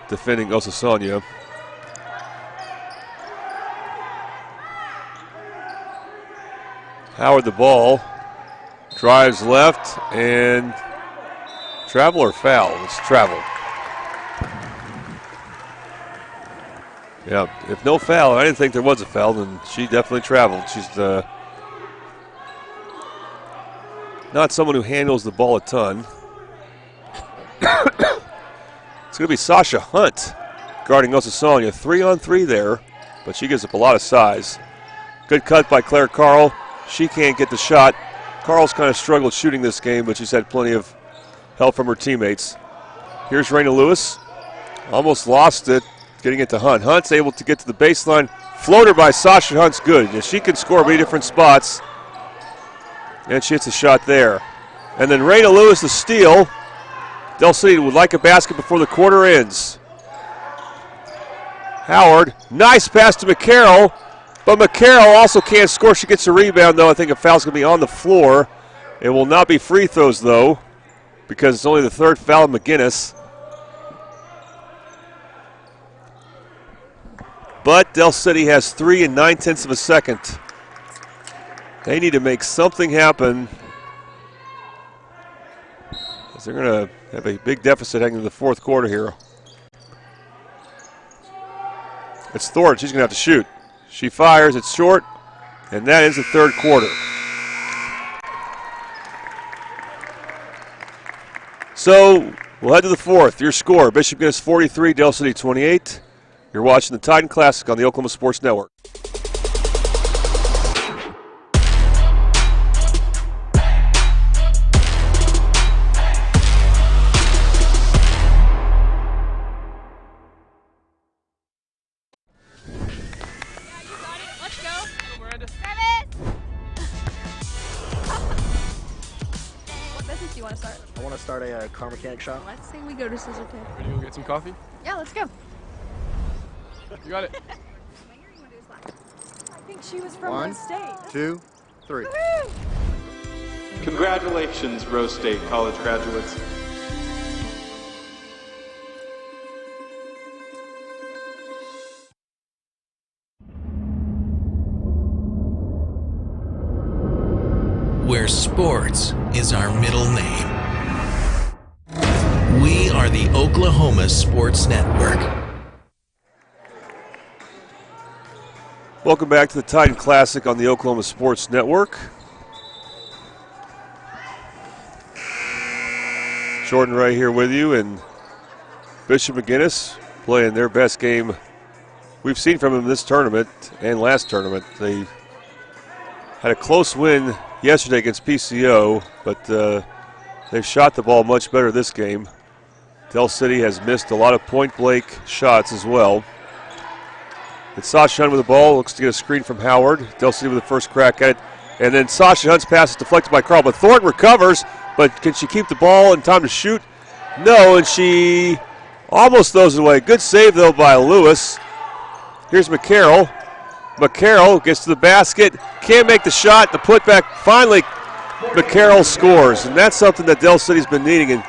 defending Osasuna. Howard the ball, drives left, and travel or foul? It's travel. Yeah, if no foul, I didn't think there was a foul, then she definitely traveled. She's not someone who handles the ball a ton. It's going to be Sasha Hunt guarding Osasuna. 3-on-3 there, but she gives up a lot of size. Good cut by Claire Carl. She can't get the shot. Carl's kind of struggled shooting this game, but she's had plenty of help from her teammates. Here's Raina Lewis. Almost lost it, getting it to Hunt. Hunt's able to get to the baseline. Floater by Sasha Hunt's good. Yeah, she can score many different spots. And she hits a shot there. And then Raina Lewis, the steal. Del City would like a basket before the quarter ends. Howard, nice pass to McCarroll. But McCarroll also can't score. She gets a rebound, though. I think a foul's going to be on the floor. It will not be free throws, though, because it's only the third foul of McGuinness. But Del City has 3 9/10 of a second. They need to make something happen, as they're going to have a big deficit heading into the fourth quarter here. It's Thornton. She's going to have to shoot. She fires. It's short, and that is the third quarter. So we'll head to the fourth. Your score, Bishop McGuinness 43, Del City 28. You're watching the Titan Classic on the Oklahoma Sports Network. Start a car mechanic shop. Let's say we go to Scissor Tape. Ready to go get some coffee? Yeah, let's go. You got it. I think she was from One, Rose State. 2, 3. Woo-hoo! Congratulations, Rose State college graduates. Where sports is our middle name. We are the Oklahoma Sports Network. Welcome back to the Titan Classic on the Oklahoma Sports Network. Jordan right here with you, and Bishop McGuinness playing their best game we've seen from them this tournament and last tournament. They had a close win yesterday against PCO, but they've shot the ball much better this game. Del City has missed a lot of point-blank shots as well. It's Sasha Hunt with the ball, looks to get a screen from Howard. Del City with the first crack at it. And then Sasha Hunt's pass is deflected by Carl, but Thornton recovers, but can she keep the ball in time to shoot? No, and she almost throws it away. Good save, though, by Lewis. Here's McCarroll. McCarroll gets to the basket, can't make the shot, the putback. Finally, McCarroll scores, and that's something that Del City's been needing, and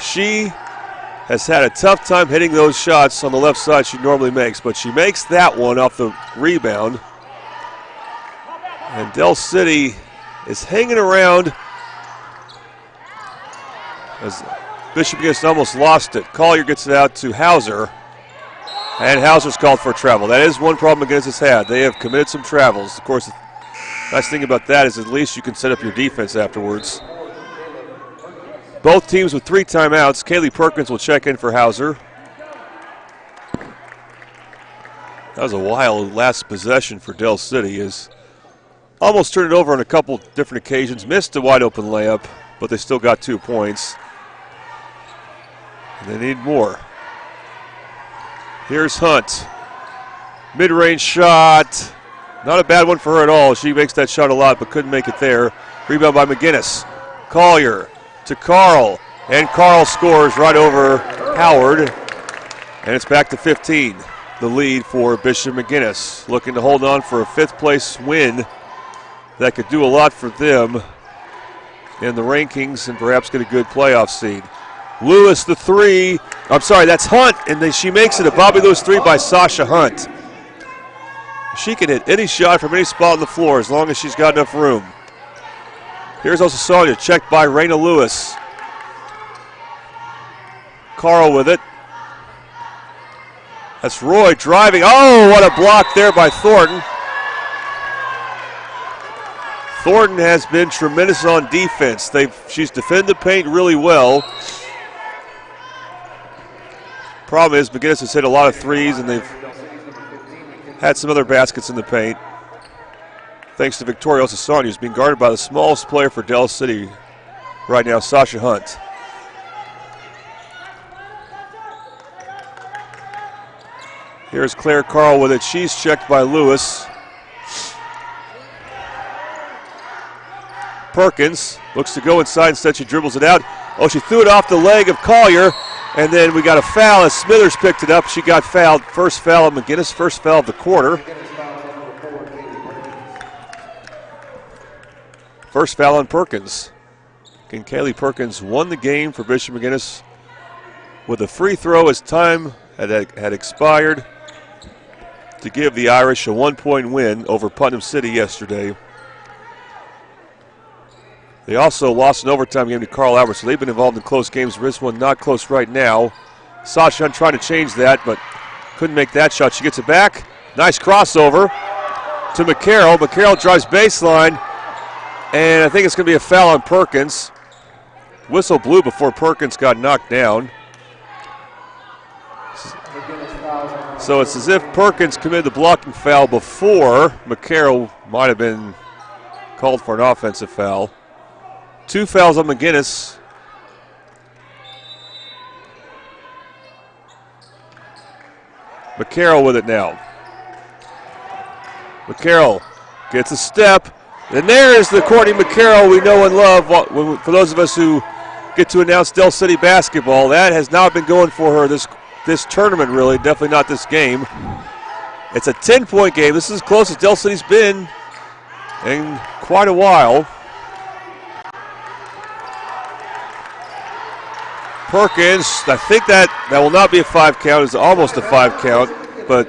she has had a tough time hitting those shots on the left side she normally makes, but she makes that one off the rebound. And Del City is hanging around as Bishop McGuinness almost lost it. Collier gets it out to Hauser, and Hauser's called for a travel. That is one problem McGuinness has had. They have committed some travels. Of course, the nice thing about that is at least you can set up your defense afterwards. Both teams with 3 timeouts. Kaylee Perkins will check in for Hauser. That was a wild last possession for Del City. Is almost turned it over on a couple different occasions. Missed a wide open layup, but they still got 2 points. And they need more. Here's Hunt. Mid-range shot. Not a bad one for her at all. She makes that shot a lot, but couldn't make it there. Rebound by McGuinness. Collier to Carl, and Carl scores right over Howard, and it's back to 15. The lead for Bishop McGuinness, looking to hold on for a 5th place win that could do a lot for them in the rankings and perhaps get a good playoff seed. Lewis, the 3, I'm sorry, that's Hunt, and then she makes it a Bobby Lewis 3 by Sasha Hunt. She can hit any shot from any spot on the floor as long as she's got enough room. Here's also Sonia, checked by Raina Lewis. Carl with it. That's Roy driving. Oh, what a block there by Thornton. Thornton has been tremendous on defense. She's defended the paint really well. Problem is, McGuinness has hit a lot of threes, and they've had some other baskets in the paint. Thanks to Victoria Osasani, who's being guarded by the smallest player for Del City right now, Sasha Hunt. Here's Claire Carl with it. She's checked by Lewis. Perkins looks to go inside, instead she dribbles it out. Oh, she threw it off the leg of Collier, and then we got a foul as Smithers picked it up. She got fouled. First foul of McGuinness, first foul of the quarter. First foul on Perkins. And Kaylee Perkins won the game for Bishop McGuinness with a free throw as time had expired to give the Irish a 1-point win over Putnam City yesterday. They also lost an overtime game to Carl Albert, so they've been involved in close games. This one not close right now. Sasha Hunt trying to change that, but couldn't make that shot. She gets it back. Nice crossover to McCarroll. McCarroll drives baseline, and I think it's going to be a foul on Perkins. Whistle blew before Perkins got knocked down. So it's as if Perkins committed the blocking foul before McCarroll might have been called for an offensive foul. 2 fouls on McGuinness. McCarroll with it now. McCarroll gets a step. And there is the Courtney McCarroll we know and love. For those of us who get to announce Del City basketball, that has not been going for her this tournament, really. Definitely not this game. It's a 10-point game. This is as close as Del City's been in quite a while. Perkins, I think that will not be a 5 count. It's almost a 5 count, but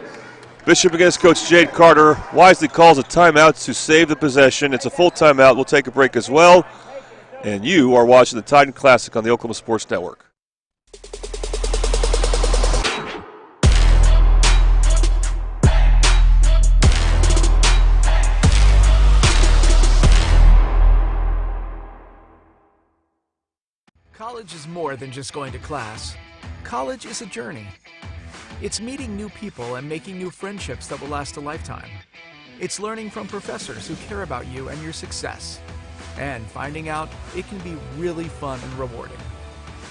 Bishop McGuinness coach Jade Carter wisely calls a timeout to save the possession. It's a full timeout. We'll take a break as well. And you are watching the Titan Classic on the Oklahoma Sports Network. College is more than just going to class. College is a journey. It's meeting new people and making new friendships that will last a lifetime. It's learning from professors who care about you and your success. And finding out it can be really fun and rewarding.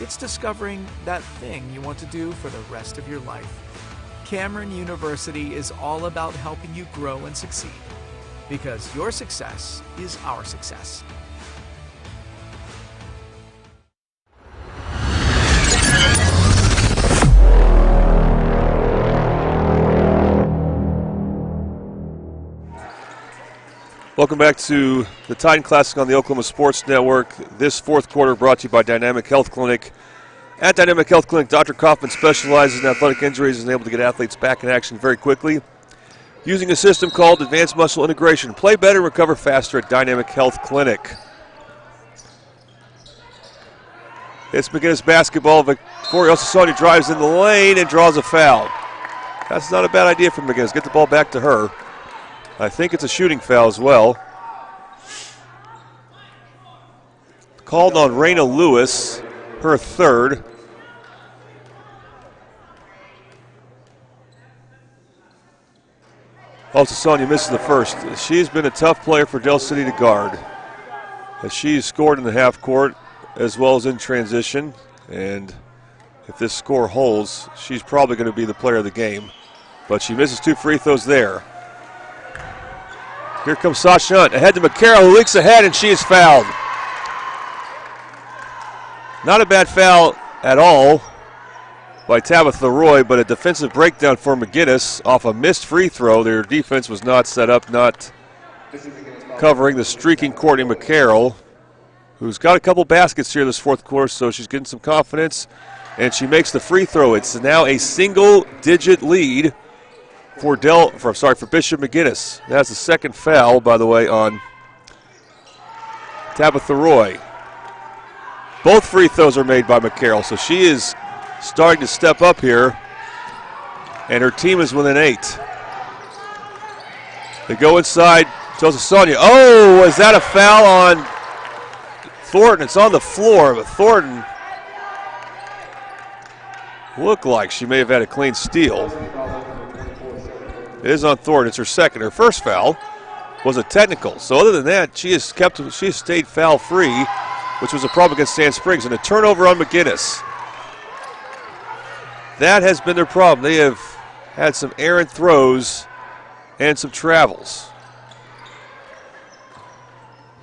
It's discovering that thing you want to do for the rest of your life. Cameron University is all about helping you grow and succeed. Because your success is our success. Welcome back to the Titan Classic on the Oklahoma Sports Network. This fourth quarter brought to you by Dynamic Health Clinic. At Dynamic Health Clinic, Dr. Kaufman specializes in athletic injuries and is able to get athletes back in action very quickly using a system called Advanced Muscle Integration. Play better and recover faster at Dynamic Health Clinic. It's McGuinness basketball. Victoria Osasani drives in the lane and draws a foul. That's not a bad idea for McGuinness. Get the ball back to her. I think it's a shooting foul as well. Called on Raina Lewis, her third. Also, Sonia misses the first. She's been a tough player for Del City to guard, as she's scored in the half court as well as in transition. And if this score holds, she's probably going to be the player of the game. But she misses 2 free throws there. Here comes Sasha Hunt, ahead to McCarroll, who leaks ahead, and she is fouled. Not a bad foul at all by Tabitha Roy, but a defensive breakdown for McGuinness off a missed free throw. Their defense was not set up, not covering the streaking Courtney McCarroll, who's got a couple baskets here this fourth quarter, so she's getting some confidence. and she makes the free throw. It's now a single-digit lead for Bishop McGuinness. That's the second foul, by the way, on Tabitha Roy. Both free throws are made by McCarroll, so she is starting to step up here, and her team is within 8. They go inside. Joseph Sonia. Oh, is that a foul on Thornton? It's on the floor, but Thornton looked like she may have had a clean steal. It is on Thornton. It's her second. Her first foul was a technical. So other than that, she has stayed foul free, which was a problem against Sand Springs, and a turnover on McGuinness. That has been their problem. They have had some errant throws and some travels.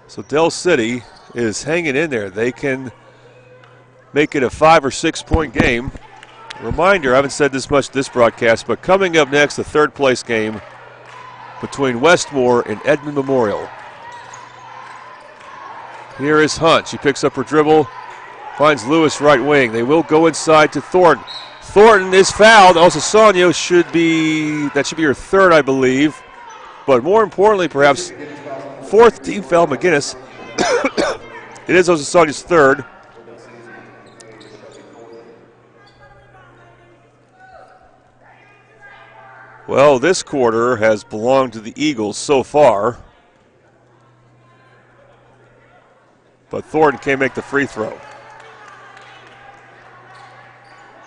So Del City is hanging in there. They can make it a 5 or 6 point game. Reminder, I haven't said this much this broadcast, but coming up next, the third place game between Westmore and Edmond Memorial. Here is Hunt. She picks up her dribble, finds Lewis right wing. They will go inside to Thornton. Thornton is fouled. Also, Sonia should be her third, I believe. But more importantly, perhaps, fourth team foul, McGuinness. It is Osasonia's third. Well, this quarter has belonged to the Eagles so far. But Thornton can't make the free throw.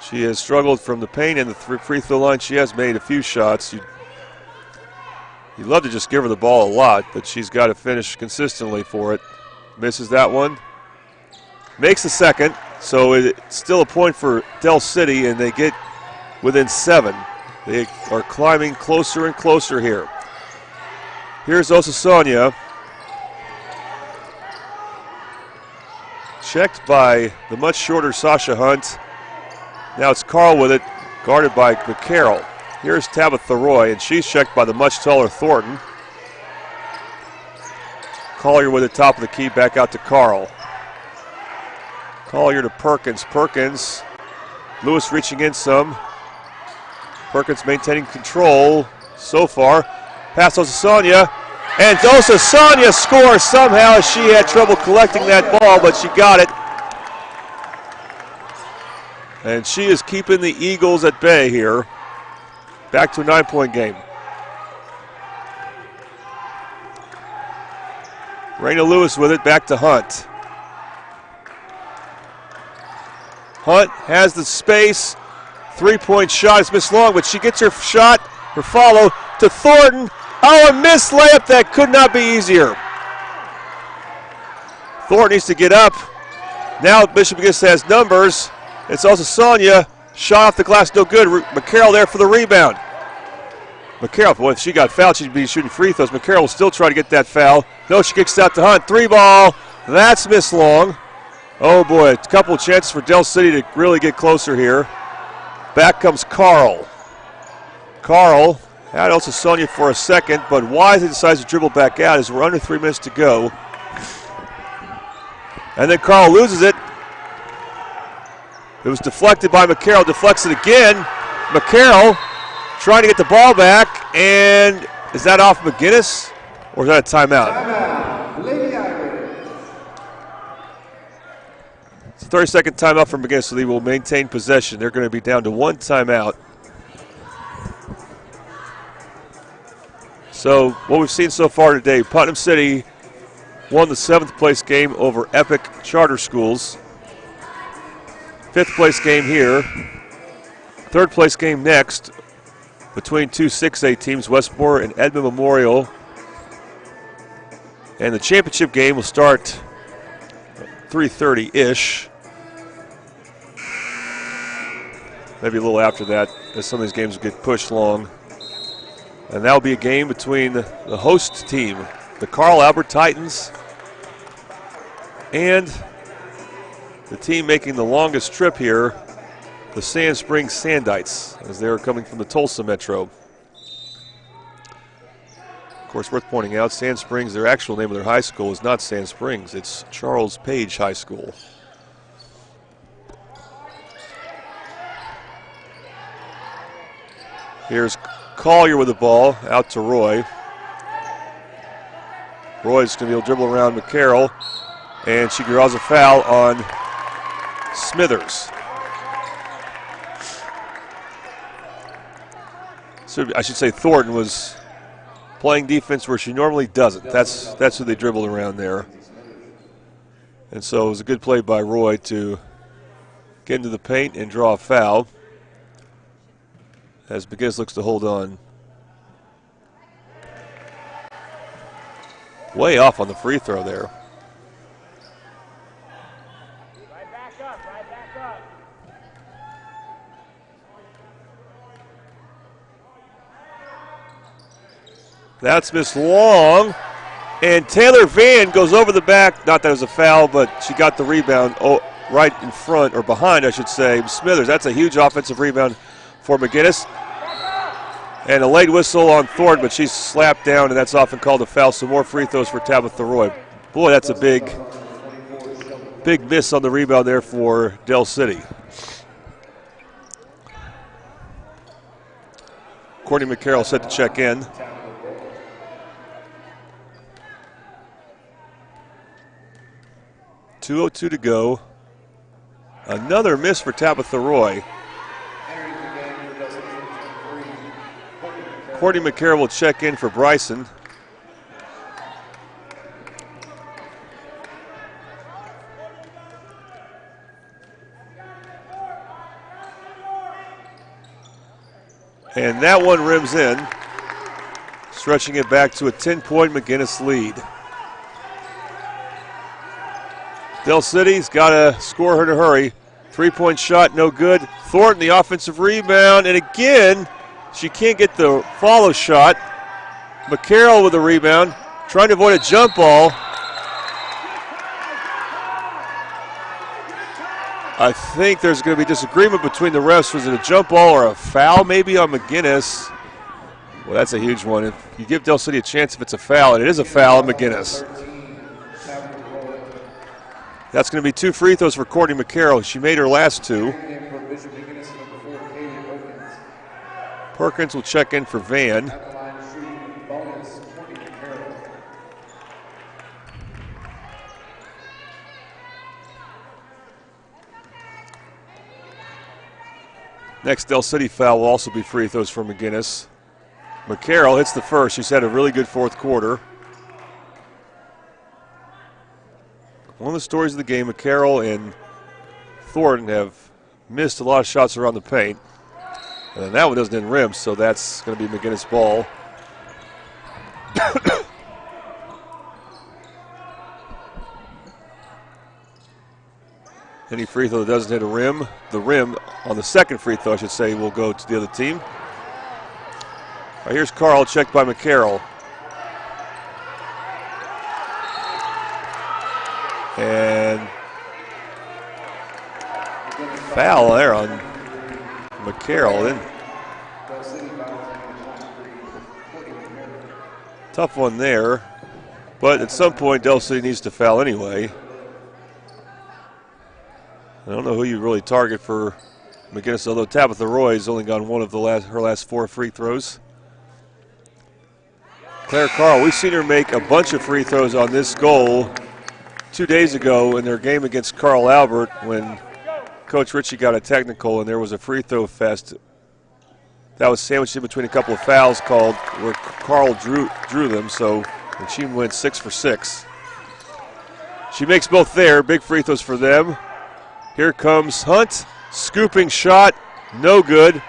She has struggled from the paint and the free throw line. She has made a few shots. You'd love to just give her the ball a lot, but she's got to finish consistently for it. Misses that one. Makes the second, so it's still a point for Del City, and they get within 7. They are climbing closer and closer here. Here's Osasonia. Checked by the much shorter Sasha Hunt. Now it's Carl with it, guarded by McCarroll. Here's Tabitha Roy, and she's checked by the much taller Thornton. Collier with the top of the key, back out to Carl. Collier to Perkins. Perkins, Lewis reaching in some. Perkins maintaining control so far. Pass Osasonia, and Osasonia scores somehow. She had trouble collecting that ball, but she got it. And she is keeping the Eagles at bay here. Back to a 9-point game. Raina Lewis with it, back to Hunt. Hunt has the space. 3-point shot is missed long, but she gets her shot, her follow to Thornton. Oh, a missed layup that could not be easier. Thornton needs to get up. Now Bishop McGuinness has numbers. It's also Sonia. Shot off the glass, no good. McCarroll there for the rebound. McCarroll, boy, if she got fouled, she'd be shooting free throws. McCarroll will still try to get that foul. No, she kicks out to Hunt. 3-ball. That's missed long. Oh, boy, a couple of chances for Del City to really get closer here. Back comes Carl. Carl had also Sonia for a second, but wisely decides to dribble back out as we're under 3 minutes to go. And then Carl loses it. It was deflected by McCarroll, deflects it again. McCarroll trying to get the ball back, and is that off McGuinness, or is that a timeout? It's a 30-second timeout for McGuinness, so they will maintain possession. They're going to be down to 1 timeout. So what we've seen so far today, Putnam City won the 7th place game over Epic Charter Schools. 5th place game here. 3rd place game next between two 6A teams, Westmore and Edmond Memorial. And the championship game will start 3:30-ish. Maybe a little after that, as some of these games will get pushed long. And that will be a game between the host team, the Carl Albert Titans, and the team making the longest trip here, the Sand Springs Sandites, as they're coming from the Tulsa Metro. Of course, worth pointing out, Sand Springs, their actual name of their high school is not Sand Springs. It's Charles Page High School. Here's Collier with the ball, out to Roy. Roy's going to be able to dribble around McCarroll, and she draws a foul on Smithers. So I should say Thornton was playing defense where she normally doesn't. That's who they dribbled around there. And so it was a good play by Roy to get into the paint and draw a foul as McGuinness looks to hold on. Way off on the free throw there. That's Miss Long. And Taylor Van goes over the back. Not that it was a foul, but she got the rebound right in front, or behind, I should say, Smithers. That's a huge offensive rebound for McGuinness. And a late whistle on Thornton, but she's slapped down, and that's often called a foul. So more free throws for Tabitha Roy. Boy, that's a big miss on the rebound there for Del City. Courtney McCarroll set to check in. .202 to go. Another miss for Tabitha Roy. Courtney McCarroll will check in for Bryson. And that one rims in, stretching it back to a 10-point McGuinness lead. Del City's got to score her in a hurry. Three-point shot, no good. Thornton, the offensive rebound, and again, she can't get the follow shot. McCarroll with the rebound, trying to avoid a jump ball. I think there's going to be disagreement between the refs. Was it a jump ball or a foul maybe on McGuinness? Well, that's a huge one. If you give Del City a chance if it's a foul, and it is a foul on McGuinness. That's going to be 2 free throws for Courtney McCarroll. She made her last 2. Perkins will check in for Van. Next Del City foul will also be free throws for McGuinness. McCarroll hits the first. She's had a really good fourth quarter. One of the stories of the game, McCarroll and Thornton have missed a lot of shots around the paint. And then that one doesn't end rim, so that's going to be McGuinness' ball. Any free throw that doesn't hit a rim, the rim on the second free throw, I should say, will go to the other team. All right, here's Carl, checked by McCarroll. And foul there on McCarroll. Tough one there, but at some point Del City needs to foul anyway. I don't know who you really target for McGuinness, although Tabitha Roy's only gotten one of her last 4 free throws. Claire Carl, we've seen her make a bunch of free throws on this goal 2 days ago in their game against Carl Albert when Coach Ritchie got a technical and there was a free throw fest that was sandwiched in between a couple of fouls called where Carl drew them, so and she went 6 for 6. She makes both there, big free throws for them. Here comes Hunt, scooping shot, no good.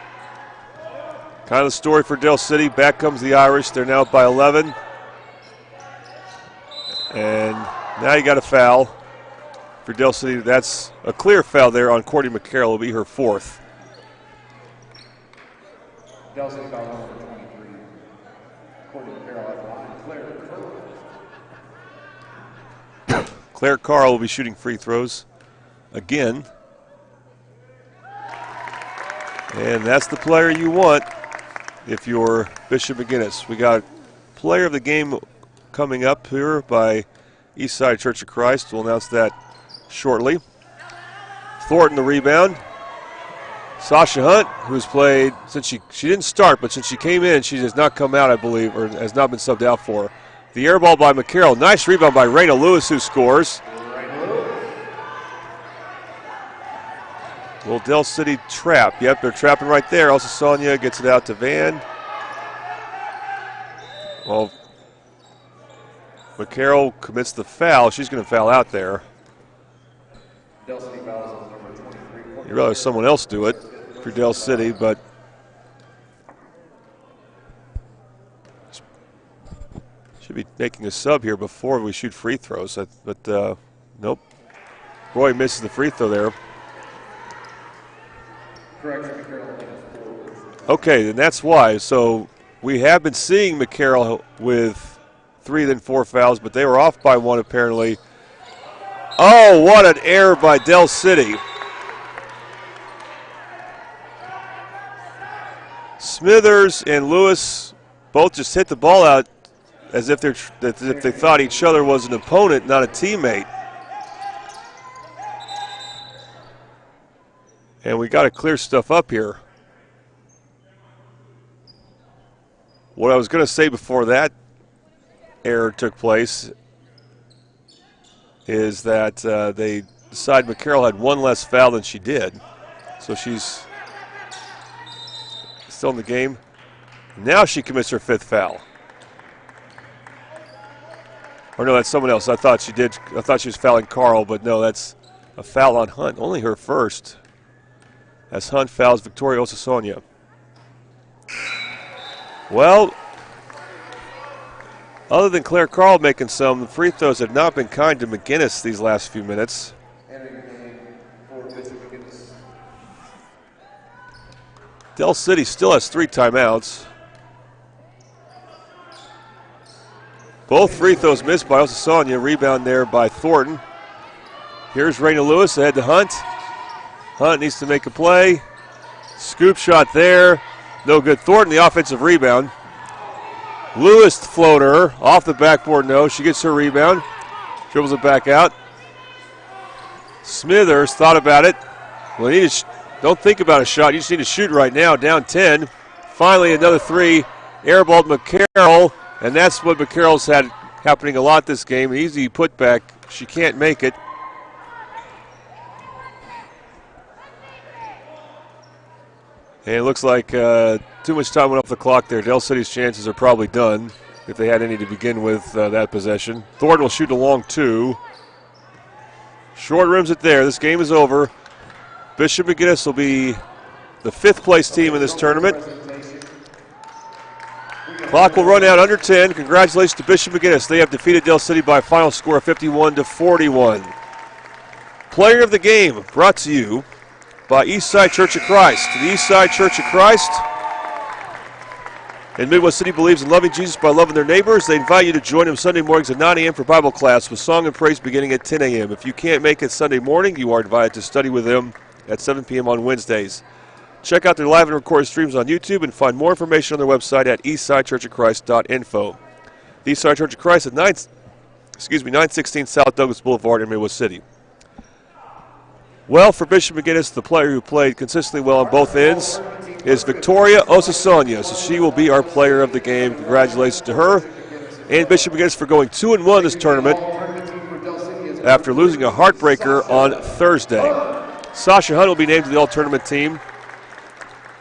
Kind of the story for Del City. Back comes the Irish. They're now up by 11. And now you got a foul for Del City. That's a clear foul there on Courtney McCarroll. It'll be her 4th. Del City foul number 23. Courtney McCarroll at the line. Claire Carl will be shooting free throws again. And that's the player you want if you're Bishop McGuinness. We got player of the game coming up here by Eastside Church of Christ. We'll announce that shortly. Thornton the rebound. Sasha Hunt, who's played since she didn't start, but since she came in, she has not come out, I believe, or has not been subbed out for. The air ball by McCarroll. Nice rebound by Raina Lewis, who scores. Little Del City trap. Yep, they're trapping right there. Also, Sonia gets it out to Van. Well, McCarroll commits the foul. She's going to foul out there. Del City fouls on number 23. You'd rather someone else do it for Del City, but should be making a sub here before we shoot free throws. But nope. Roy misses the free throw there. Okay, then that's why. So we have been seeing McCarroll with 3 then 4 fouls, but they were off by 1 apparently. Oh, what an error by Del City. Smithers and Lewis both just hit the ball out as if they thought each other was an opponent, not a teammate. And we got to clear stuff up here. What I was going to say before that error took place is that they decided McCarroll had 1 less foul than she did. So she's still in the game. Now she commits her 5th foul. Or no, that's someone else. I thought she was fouling Carl, but no, that's a foul on Hunt. Only her first. As Hunt fouls Victoria Osasonia. Well, other than Claire Carl making some, the free throws have not been kind to McGuinness these last few minutes. Del City still has 3 timeouts. Both free throws missed by Osasonia. Rebound there by Thornton. Here's Raina Lewis ahead to Hunt. Hunt needs to make a play. Scoop shot there. No good. Thornton, the offensive rebound. Lewis floater off the backboard. No, she gets her rebound. Dribbles it back out. Smithers thought about it. Well, don't think about a shot. You just need to shoot right now. Down 10. Finally, another 3. Airballed McCarroll, and that's what McCarroll's had happening a lot this game. Easy putback. She can't make it. And it looks like too much time went off the clock there. Del City's chances are probably done if they had any to begin with that possession. Thornton will shoot a long 2. Short rims it there. This game is over. Bishop McGuinness will be the 5th place team in this tournament. Clock will run out under 10. Congratulations to Bishop McGuinness. They have defeated Del City by a final score of 51-41. Player of the game brought to you by Eastside Church of Christ. The Eastside Church of Christ in Midwest City believes in loving Jesus by loving their neighbors. They invite you to join them Sunday mornings at 9 a.m. for Bible class with song and praise beginning at 10 a.m. If you can't make it Sunday morning, you are invited to study with them at 7 p.m. on Wednesdays. Check out their live and recorded streams on YouTube and find more information on their website at eastsidechurchofchrist.info. The Eastside Church of Christ at 916 South Douglas Boulevard in Midwest City. Well, for Bishop McGuinness, the player who played consistently well on both ends is Victoria Osasonia. So she will be our player of the game. Congratulations to her. And Bishop McGuinness for going 2-1 this tournament after losing a heartbreaker on Thursday. Sasha Hunt will be named to the all-tournament team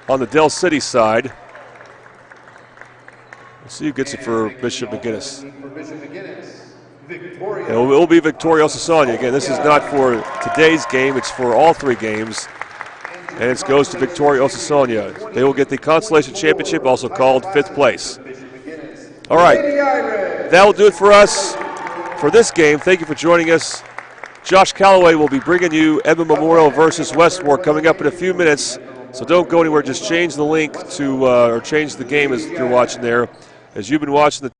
on the Del City side. Let's see who gets it for Bishop McGuinness. It will be Victoria Osasonia. Again, this is not for today's game. It's for all 3 games. And it goes to Victoria Osasonia. They will get the Consolation Championship, also called 5th place. All right. That will do it for us for this game. Thank you for joining us. Josh Calloway will be bringing you Edmond Memorial versus Westmore coming up in a few minutes. So don't go anywhere. Just change the link to, or change the game as you're watching there. As you've been watching the